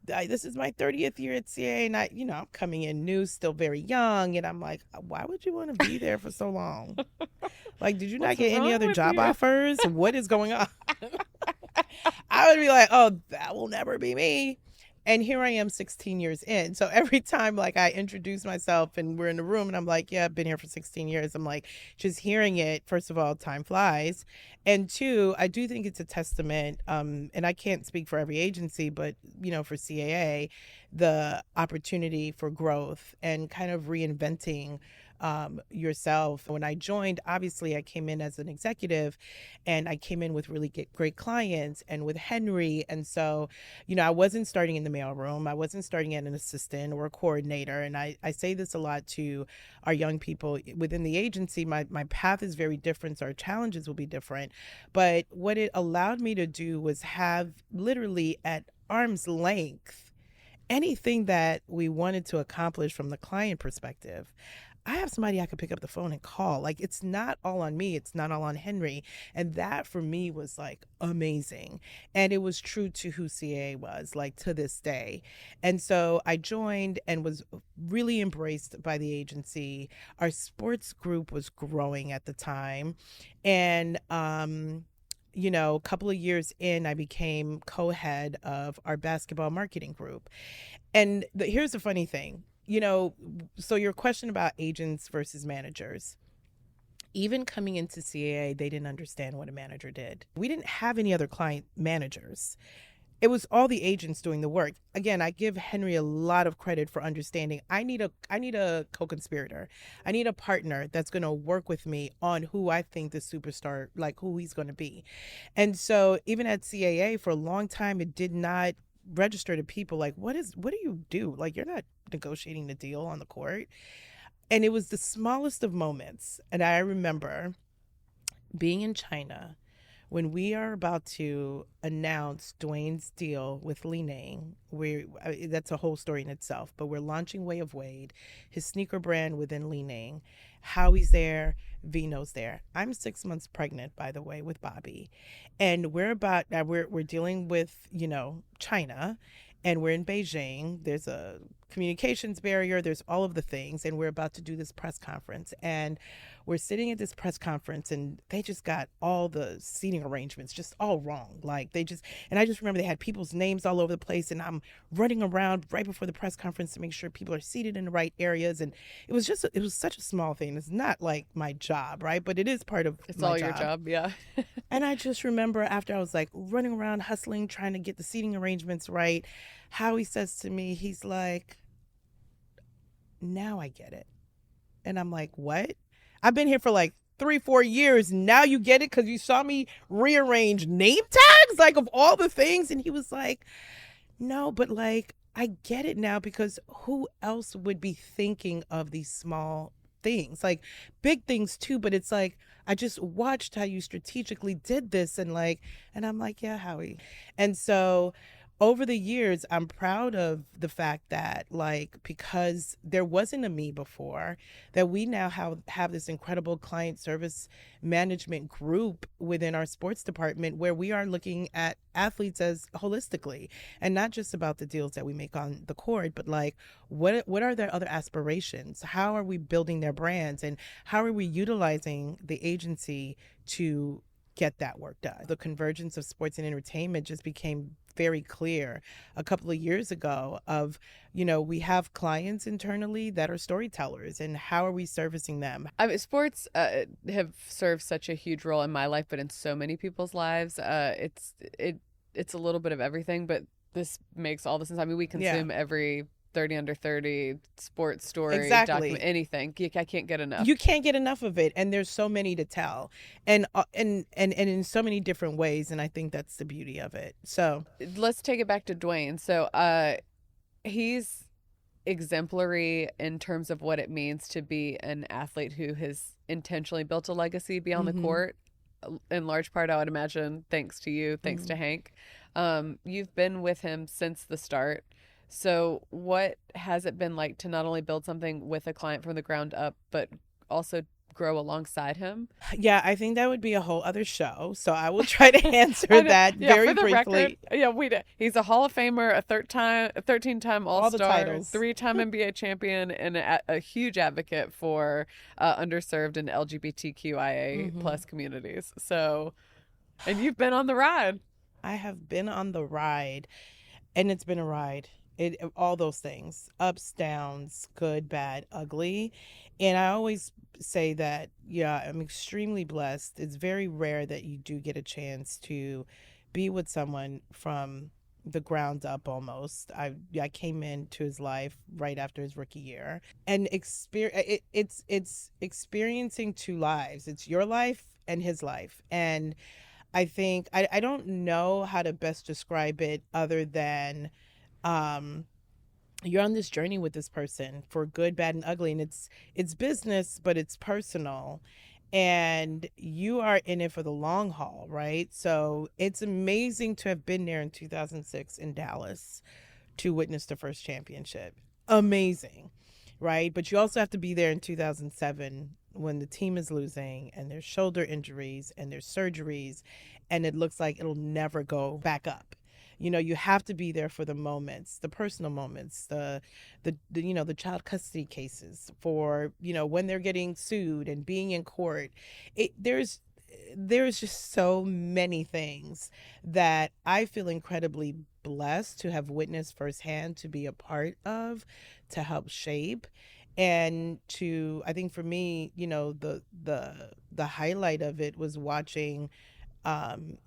S1: this is my 30th year at CAA. And I'm coming in new, still very young. And I'm like, why would you want to be there for so long? Like, did you not get any other job offers? What is going on? I would be like, oh, that will never be me. And here I am 16 years in. So every time like I introduce myself and we're in the room and I'm like, yeah, I've been here for 16 years. I'm like, just hearing it, first of all, time flies. And two, I do think it's a testament, and I can't speak for every agency, but, for CAA, the opportunity for growth and kind of reinventing yourself. When I joined, obviously I came in as an executive and I came in with really great clients and with Henry. And so, I wasn't starting in the mailroom. I wasn't starting as an assistant or a coordinator. And I say this a lot to our young people within the agency. My path is very different, so our challenges will be different. But what it allowed me to do was have literally at arm's length anything that we wanted to accomplish from the client perspective. I have somebody I could pick up the phone and call. Like, it's not all on me. It's not all on Henry. And that for me was like amazing. And it was true to who CA was, like, to this day. And so I joined and was really embraced by the agency. Our sports group was growing at the time. And, a couple of years in, I became co-head of our basketball marketing group. And here's the funny thing. So your question about agents versus managers, even coming into CAA, they didn't understand what a manager did. We didn't have any other client managers. It was all the agents doing the work. Again, I give Henry a lot of credit for understanding I need a co-conspirator. I need a partner that's going to work with me on who I think the superstar, like who he's going to be. And so even at CAA for a long time, it did not register to people like, what do you do? Like, you're not negotiating the deal on the court. And it was the smallest of moments. And I remember being in China when we are about to announce Dwyane's deal with Li Ning, that's a whole story in itself, but we're launching Way of Wade, his sneaker brand within Li Ning. Howie's there, Vino's there. I'm 6 months pregnant, by the way, with Bobby, and we're dealing with China, and we're in Beijing. There's a communications barrier. There's all of the things, and we're about to do this press conference, and we're sitting at this press conference, and they just got all the seating arrangements just all wrong. Like and I just remember they had people's names all over the place, and I'm running around right before the press conference to make sure people are seated in the right areas. And it was such a small thing. It's not like my job, right? But it is part of
S2: It's
S1: my
S2: all
S1: job.
S2: your job, yeah.
S1: And I just remember after I was like running around hustling, trying to get the seating arrangements right, Howie says to me, he's like, now I get it. And I'm like, what? I've been here for like 3-4 years. Now you get it because you saw me rearrange name tags, like of all the things. And he was like, no, but like, I get it now, because who else would be thinking of these small things, like big things too, but it's like I just watched how you strategically did this, and I'm like, yeah, Howie. And so over the years, I'm proud of the fact that, like, because there wasn't a me before, that we now have this incredible client service management group within our sports department, where we are looking at athletes as holistically, and not just about the deals that we make on the court, but like what are their other aspirations? How are we building their brands, and how are we utilizing the agency to get that work done? The convergence of sports and entertainment just became very clear a couple of years ago of, we have clients internally that are storytellers, and how are we servicing them?
S2: I mean, sports have served such a huge role in my life, but in so many people's lives. It's a little bit of everything, but this makes all the sense. I mean, we consume every 30 under 30 sports story,
S1: exactly,
S2: document, anything. I can't get enough.
S1: You can't get enough of it, and there's so many to tell, and in so many different ways, and I think that's the beauty of it. So
S2: let's take it back to Dwyane. So he's exemplary in terms of what it means to be an athlete who has intentionally built a legacy beyond the court, in large part, I would imagine, thanks to you, thanks to Hank. You've been with him since the start. So what has it been like to not only build something with a client from the ground up, but also grow alongside him?
S1: Yeah, I think that would be a whole other show. So I will try to answer that very briefly.
S2: Record, we did. He's a Hall of Famer, a 13-time All-Star, 3-time NBA champion, and a huge advocate for underserved and LGBTQIA plus communities. So, and you've been on the ride.
S1: I have been on the ride, and it's been a ride. All those things, ups, downs, good, bad, ugly. And I always say that, yeah, I'm extremely blessed. It's very rare that you do get a chance to be with someone from the ground up almost. I came into his life right after his rookie year, and it's experiencing two lives. It's your life and his life. And I think I don't know how to best describe it other than you're on this journey with this person for good, bad, and ugly, and it's business, but it's personal, and you are in it for the long haul, right? So it's amazing to have been there in 2006 in Dallas to witness the first championship. Amazing, right? But you also have to be there in 2007 when the team is losing, and there's shoulder injuries and there's surgeries, and it looks like it'll never go back up. You have to be there for the moments, the personal moments, the child custody cases, for, when they're getting sued and being in court. There's just so many things that I feel incredibly blessed to have witnessed firsthand, to be a part of, to help shape. And I think for me, the highlight of it was watching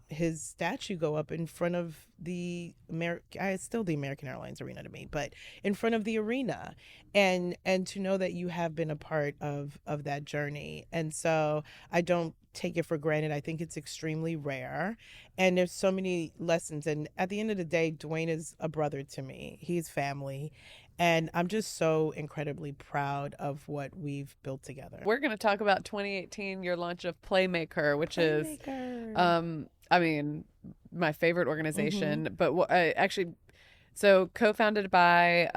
S1: his statue go up in front of it's still the American Airlines Arena to me, but in front of the arena, and to know that you have been a part of that journey. And so I don't take it for granted. I think it's extremely rare, and there's so many lessons. And at the end of the day, Dwyane is a brother to me. He's family, And I'm just so incredibly proud of what we've built together.
S2: We're going to talk about 2018, your launch of Playmaker, which is,
S1: Playmaker.
S2: I mean, my favorite
S1: Mm-hmm.
S2: organization. But actually, so co-founded by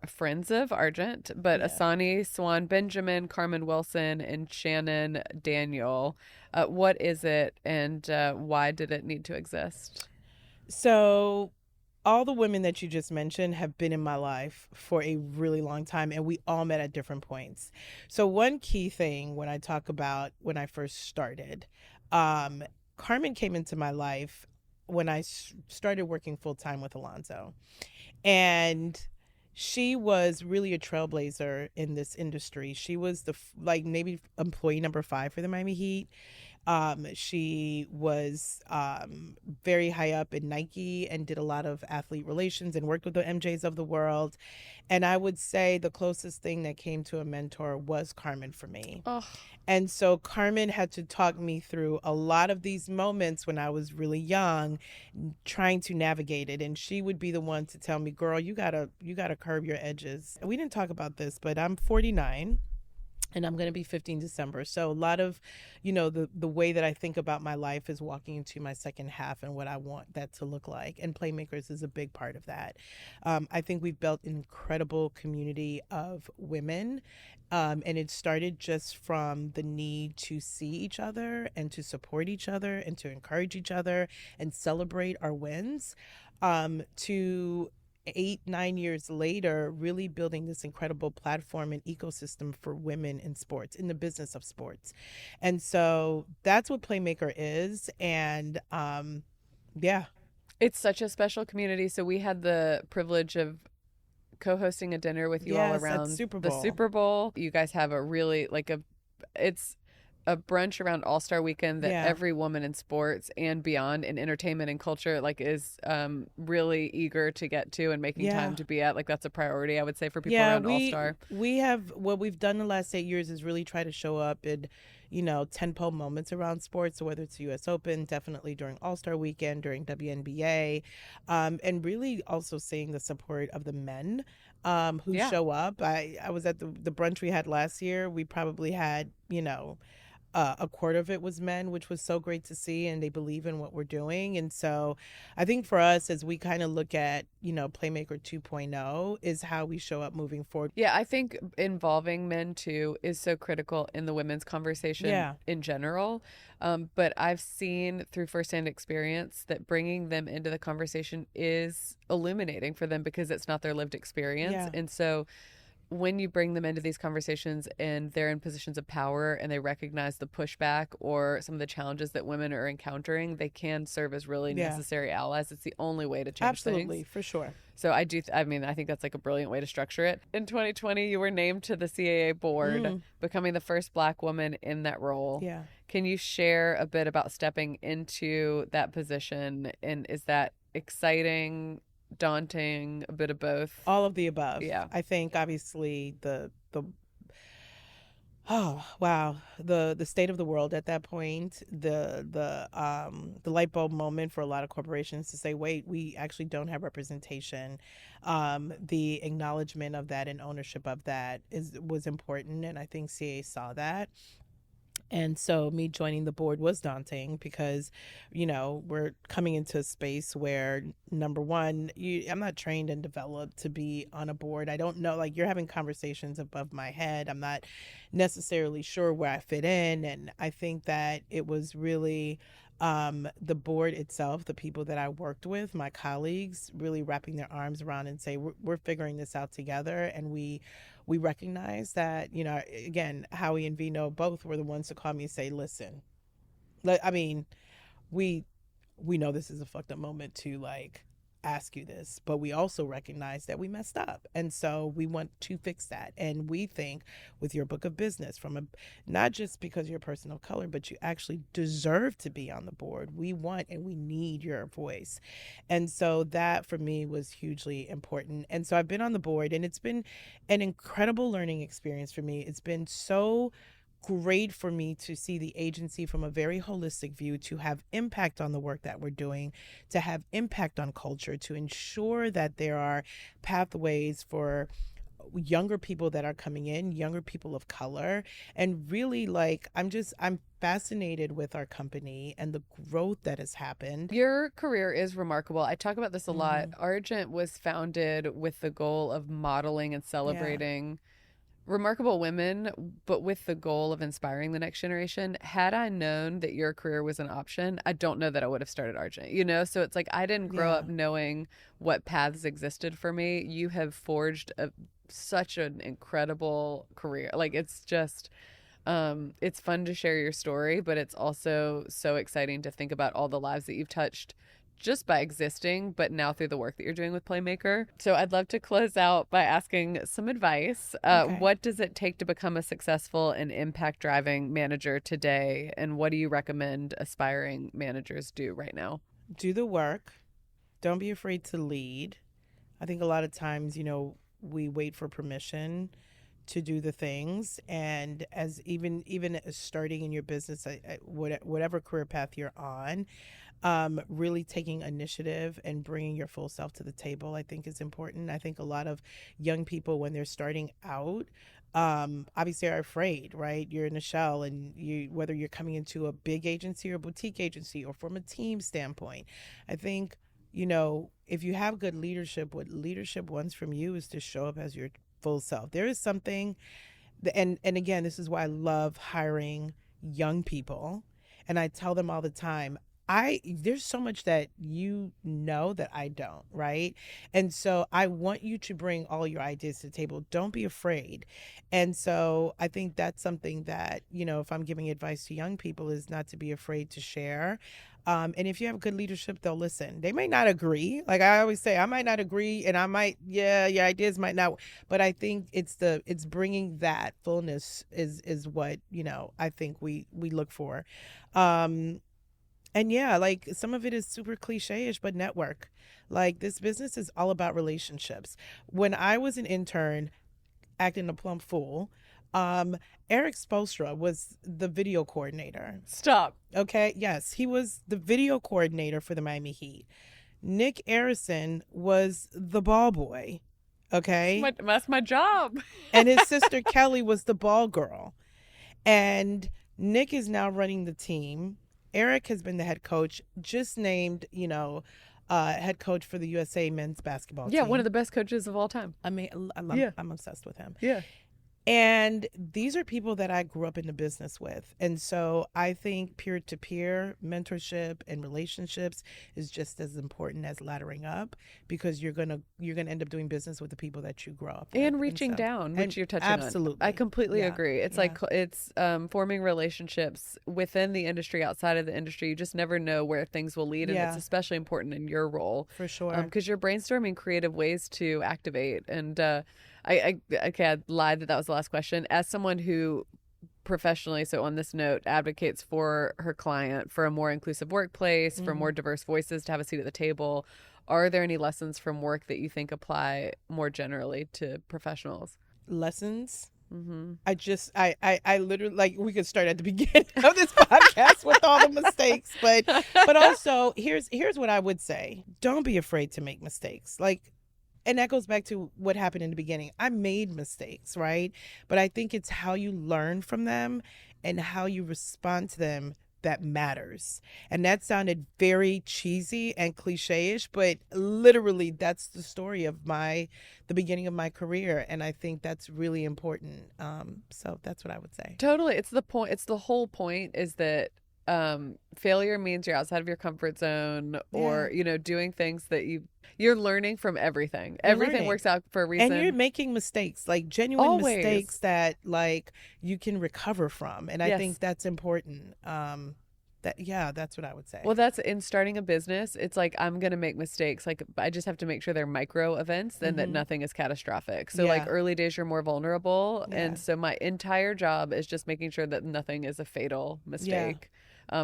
S2: friends of Argent, but
S1: Yeah.
S2: Asani Swan Benjamin, Carmen Wilson, and Shannon Daniel. What is it, and why did it need to exist?
S1: So all the women that you just mentioned have been in my life for a really long time, and we all met at different points. So one key thing when I talk about when I first started, um, Carmen came into my life when I started working full time with Alonzo, and she was really a trailblazer in this industry. She was the like maybe employee number 5 for the Miami Heat. She was very high up in Nike and did a lot of athlete relations and worked with the MJs of the world. And I would say the closest thing that came to a mentor was Carmen for me.
S2: Oh,
S1: And so Carmen had to talk me through a lot of these moments when I was really young, trying to navigate it. And she would be the one to tell me, "Girl, you gotta curb your edges." We didn't talk about this, but I'm 49 and I'm going to be 50 in December. So a lot of, the way that I think about my life is walking into my second half and what I want that to look like. And Playmakers is a big part of that. I think we've built an incredible community of women. And it started just from the need to see each other and to support each other and to encourage each other and celebrate our wins. To 8, 9 years later, really building this incredible platform and ecosystem for women in sports, in the business of sports. And so that's what Playmaker is. And yeah.
S2: it's such a special community. So we had the privilege of co-hosting a dinner with you all
S1: Yes, at
S2: around
S1: Super
S2: the
S1: Bowl.
S2: Super Bowl. You guys have a really it's a brunch around All-Star Weekend that
S1: Yeah.
S2: every woman in sports and beyond in entertainment and culture is really eager to get to and making time
S1: Yeah.
S2: to be at. Like that's a priority, I would say, for people
S1: Yeah,
S2: around
S1: we
S2: All-Star.
S1: we have what we've done the last 8 years is really try to show up in, tentpole moments around sports. So whether it's U.S. Open, definitely during All Star Weekend, during WNBA, and really also seeing the support of the men who
S2: Yeah.
S1: show up. I was at the brunch we had last year. We probably had a quarter of it was men, which was so great to see, and they believe in what we're doing. And so I think for us, as we kind of look at, Playmaker 2.0, is how we show up moving forward.
S2: Yeah, I think involving men too is so critical in the women's conversation
S1: Yeah.
S2: in general. But I've seen through firsthand experience that bringing them into the conversation is illuminating for them because it's not their lived experience.
S1: Yeah.
S2: And so when you bring them into these conversations and they're in positions of power and they recognize the pushback or some of the challenges that women are encountering, they can serve as really
S1: Yeah.
S2: necessary allies. It's the only way to change
S1: Absolutely,
S2: things.
S1: for sure.
S2: So I mean, I think that's like a brilliant way to structure it. In 2020, you were named to the CAA board,
S1: Mm,
S2: becoming the first Black woman in that role.
S1: yeah.
S2: Can you share a bit about stepping into that position? And is that exciting, daunting, a bit of both?
S1: All of the above.
S2: Yeah.
S1: I think obviously the oh wow, the state of the world at that point, the light bulb moment for a lot of corporations to say, wait, we actually don't have representation. The acknowledgement of that and ownership of that was important, and I think CA saw that. And so me joining the board was daunting because, we're coming into a space where, number one, I'm not trained and developed to be on a board. I don't know, like, you're having conversations above my head. I'm not necessarily sure where I fit in. And I think that it was really the board itself, the people that I worked with, my colleagues, really wrapping their arms around and say, we're figuring this out together. And we recognize that, again, Howie and Vino both were the ones to call me and say, listen, I mean, we we know this is a fucked up moment to like ask you this, but we also recognize that we messed up. And so we want to fix that. And we think with your book of business, from a not just because you're a person of color, but you actually deserve to be on the board. We want and we need your voice. And so that for me was hugely important. And so I've been on the board and it's been an incredible learning experience for me. It's been so great for me to see the agency from a very holistic view, to have impact on the work that we're doing, to have impact on culture, to ensure that there are pathways for younger people that are coming in, younger people of color. And really, like, I'm fascinated with our company and the growth that has happened.
S2: Your career is remarkable. I talk about this a lot. Argent was founded with the goal of modeling and celebrating remarkable women, but with the goal of inspiring the next generation. Had I known that your career was an option, I don't know that I would have started Argent, you know? So it's like, I didn't grow up knowing what paths existed for me. You have forged such an incredible career. Like, it's just, it's fun to share your story, but it's also so exciting to think about all the lives that you've touched just by existing, but now through the work that you're doing with Playmaker. So I'd love to close out by asking some advice. What does it take to become a successful and impact-driving manager today? And what do you recommend aspiring managers do right now?
S1: Do the work. Don't be afraid to lead. I think a lot of times, you know, we wait for permission to do the things. And as even as starting in your business, whatever career path you're on, really taking initiative and bringing your full self to the table, I think is important. I think a lot of young people, when they're starting out, obviously are afraid, right? You're in a shell, and whether you're coming into a big agency or a boutique agency or from a team standpoint, I think, you know, if you have good leadership, what leadership wants from you is to show up as your full self. There is something, and again, this is why I love hiring young people. And I tell them all the time, there's so much that you know that I don't, right? And so I want you to bring all your ideas to the table. Don't be afraid. And so I think that's something that, you know, if I'm giving advice to young people, is not to be afraid to share. And if you have good leadership, they'll listen. They may not agree. Like I always say, I might not agree, and I might, your ideas might not. But I think it's bringing that fullness is what, you know, I think we look for. And yeah, like some of it is super cliche-ish, but network. Like this business is all about relationships. When I was an intern acting a plump fool, Eric Spoelstra was the video coordinator.
S2: Stop.
S1: Okay. Yes, he was the video coordinator for the Miami Heat. Nick Arison was the ball boy. Okay.
S2: That's my job.
S1: And his sister Kelly was the ball girl. And Nick is now running the team. Eric has been the head coach, just named, you know, head coach for the USA men's basketball team.
S2: Yeah, one of the best coaches of all time.
S1: I mean, I'm obsessed with him.
S2: Yeah.
S1: And these are people that I grew up in the business with. And so I think peer-to-peer mentorship and relationships is just as important as laddering up, because you're gonna end up doing business with the people that you grow up with.
S2: And reaching down, which you're touching on.
S1: Absolutely.
S2: I completely agree. It's like it's forming relationships within the industry, outside of the industry. You just never know where things will lead. And it's especially important in your role.
S1: For sure.
S2: Because you're brainstorming creative ways to activate. And I lied that was the last question. As someone who professionally, so on this note, advocates for her client for a more inclusive workplace, for more diverse voices to have a seat at the table, are there any lessons from work that you think apply more generally to professionals?
S1: Lessons? Mm-hmm. I literally, like, we could start at the beginning of this podcast with all the mistakes, but also here's what I would say. Don't be afraid to make mistakes. Like, and that goes back to what happened in the beginning. I made mistakes, right? But I think it's how you learn from them and how you respond to them that matters. And that sounded very cheesy and cliche-ish, but literally that's the story of the beginning of my career. And I think that's really important. So that's what I would say.
S2: Totally. It's the point. It's the whole point is that failure means you're outside of your comfort zone, or, you know, doing things that you're learning from everything. Everything works out for a reason.
S1: And you're making mistakes, like genuine mistakes that like you can recover from. And I think that's important. That's what I would say.
S2: Well, that's in starting a business. It's like, I'm going to make mistakes. Like, I just have to make sure they're micro events and that nothing is catastrophic. So like early days, you're more vulnerable. And so my entire job is just making sure that nothing is a fatal mistake.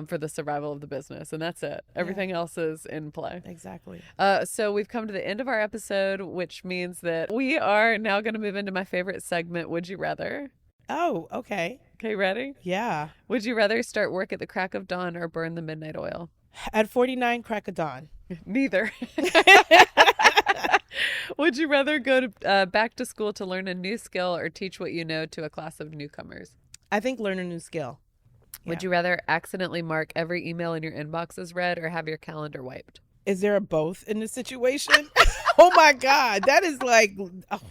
S2: For the survival of the business. And that's it. Everything else is in play.
S1: Exactly.
S2: So we've come to the end of our episode, which means that we are now going to move into my favorite segment, Would You Rather?
S1: Oh, okay.
S2: Okay, ready?
S1: Yeah.
S2: Would you rather start work at the crack of dawn or burn the midnight oil?
S1: At 49, crack of dawn.
S2: Neither. Would you rather go to back to school to learn a new skill or teach what you know to a class of newcomers?
S1: I think learn a new skill.
S2: Would you rather accidentally mark every email in your inbox as read or have your calendar wiped?
S1: Is there a both in this situation? Oh my God. That is like, oh.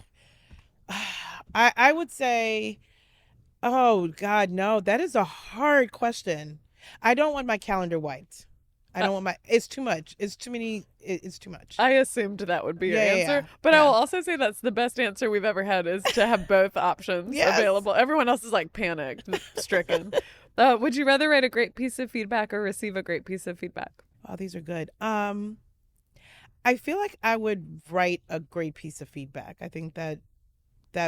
S1: I would say, oh God, no, that is a hard question. I don't want my calendar wiped. I don't want it's too much. It's too many. It's too much.
S2: I assumed that would be your answer. But I will also say that's the best answer we've ever had is to have both options available. Everyone else is like panicked, stricken. Would you rather write a great piece of feedback or receive a great piece of feedback?
S1: Oh, these are good. I feel like I would write a great piece of feedback. I think that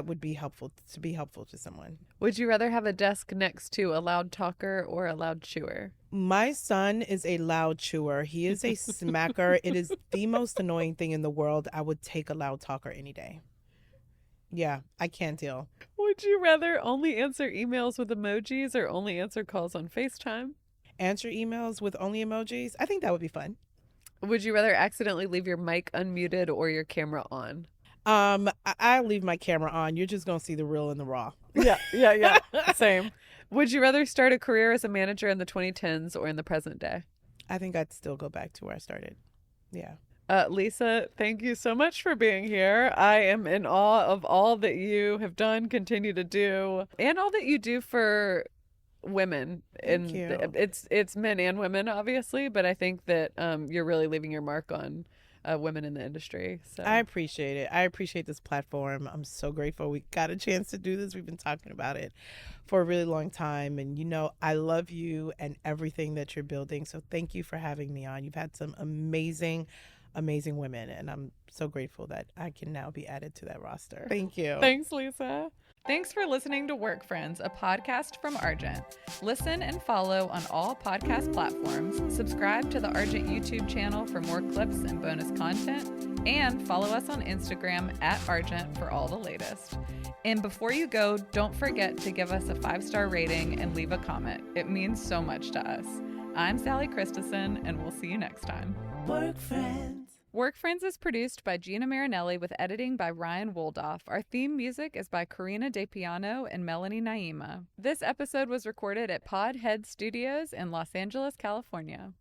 S1: would be helpful to someone.
S2: Would you rather have a desk next to a loud talker or a loud chewer?
S1: My son is a loud chewer. He is a smacker. It is the most annoying thing in the world. I would take a loud talker any day. Yeah, I can't deal.
S2: Would you rather only answer emails with emojis or only answer calls on FaceTime?
S1: Answer emails with only emojis? I think that would be fun.
S2: Would you rather accidentally leave your mic unmuted or your camera on?
S1: I leave my camera on. You're just gonna see the real and the raw.
S2: Yeah. Same. Would you rather start a career as a manager in the 2010s or in the present day?
S1: I think I'd still go back to where I started. Yeah.
S2: Lisa, thank you so much for being here. I am in awe of all that you have done, continue to do, and all that you do for women.
S1: Thank you.
S2: It's men and women, obviously, but I think that you're really leaving your mark on women in the industry. So
S1: I appreciate it. I appreciate this platform. I'm so grateful we got a chance to do this. We've been talking about it for a really long time. And, I love you and everything that you're building. So thank you for having me on. You've had some amazing women. And I'm so grateful that I can now be added to that roster. Thank you.
S2: Thanks, Lisa. Thanks for listening to Work Friends, a podcast from Argent. Listen and follow on all podcast platforms. Subscribe to the Argent YouTube channel for more clips and bonus content. And follow us on Instagram @Argent for all the latest. And before you go, don't forget to give us a 5-star rating and leave a comment. It means so much to us. I'm Sally Christensen, and we'll see you next time.
S1: Work Friends.
S2: Work Friends is produced by Gina Marinelli with editing by Ryan Woldoff. Our theme music is by Karina DePiano and Melanie Naima. This episode was recorded at Podhead Studios in Los Angeles, California.